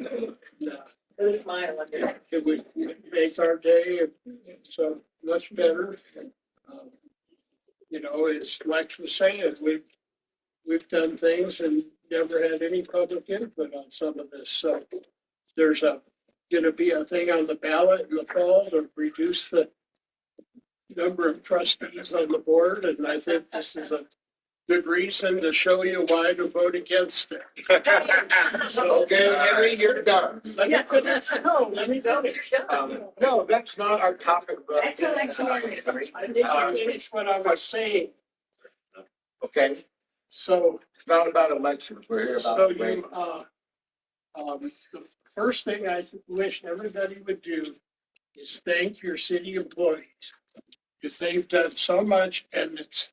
It would make our day so much better. It's like was saying, we've done things and never had any public input on some of this. So there's going to be a thing on the ballot in the fall to reduce the number of trustees on the board, and I think this is a good reason to show you why to vote against it.
Okay, Henry, you're done.
Let me finish.
No, that's not our topic.
That's election.
I didn't finish what I was saying.
Okay,
So,
it's not about elections. We're here about.
the first thing I wish everybody would do is thank your city employees, because they've done so much, and it's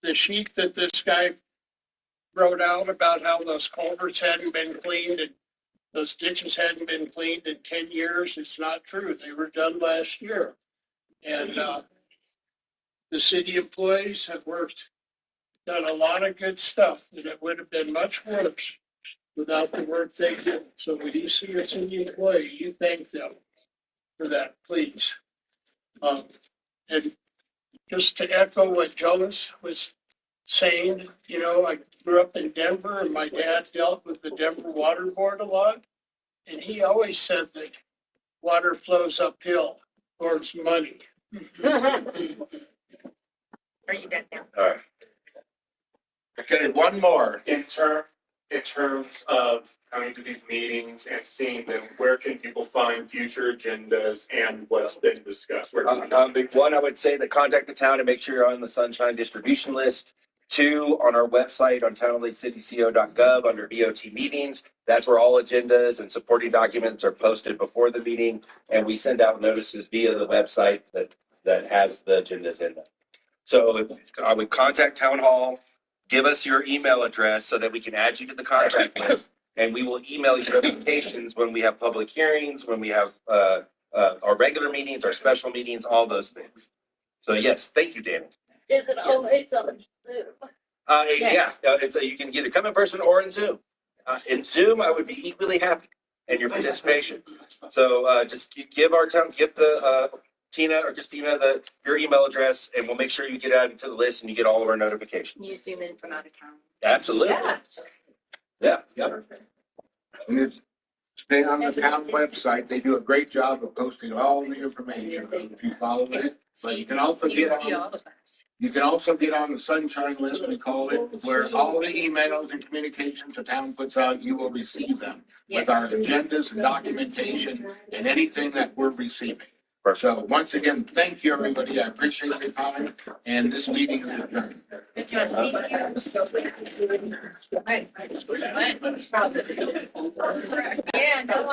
the sheet that this guy wrote out about how those culverts hadn't been cleaned and those ditches hadn't been cleaned in 10 years. It's not true. They were done last year. And the city employees have done a lot of good stuff, and it would have been much worse without the work they did. So when you see a city employee, you thank them for that, please. And just to echo what Jonas was saying, I grew up in Denver and my dad dealt with the Denver Water Board a lot. And he always said that water flows uphill towards money.
Are you done now?
All right.
Okay, one more.
in terms of coming to these meetings and seeing them, where can people find future agendas and what's been discussed? Where
One, I would say that contact the town and make sure you're on the Sunshine distribution list. Two, on our website on townoflakeCityCO.gov under BOT meetings. That's where all agendas and supporting documents are posted before the meeting. And we send out notices via the website that has the agendas in them. So if I would contact Town Hall, give us your email address so that we can add you to the contact list. And we will email you notifications when we have public hearings, when we have our regular meetings, our special meetings, all those things. So yes, thank you, Danny.
Is it always on Zoom?
You can either come in person or in Zoom. In Zoom, I would be equally happy in your participation. So just give the Tina or Christina your email address, and we'll make sure you get added to the list and you get all of our notifications.
You zoom in from out of town.
Absolutely. Yeah.
And it's, stay on the town website. They do a great job of posting all the information if you follow it. But you can also get on the Sunshine list, we call it, where all the emails and communications the town puts out, you will receive them with our agendas and documentation and anything that we're receiving. So once again, thank you, everybody. I appreciate your time, and this meeting is adjourned.
Yeah, no,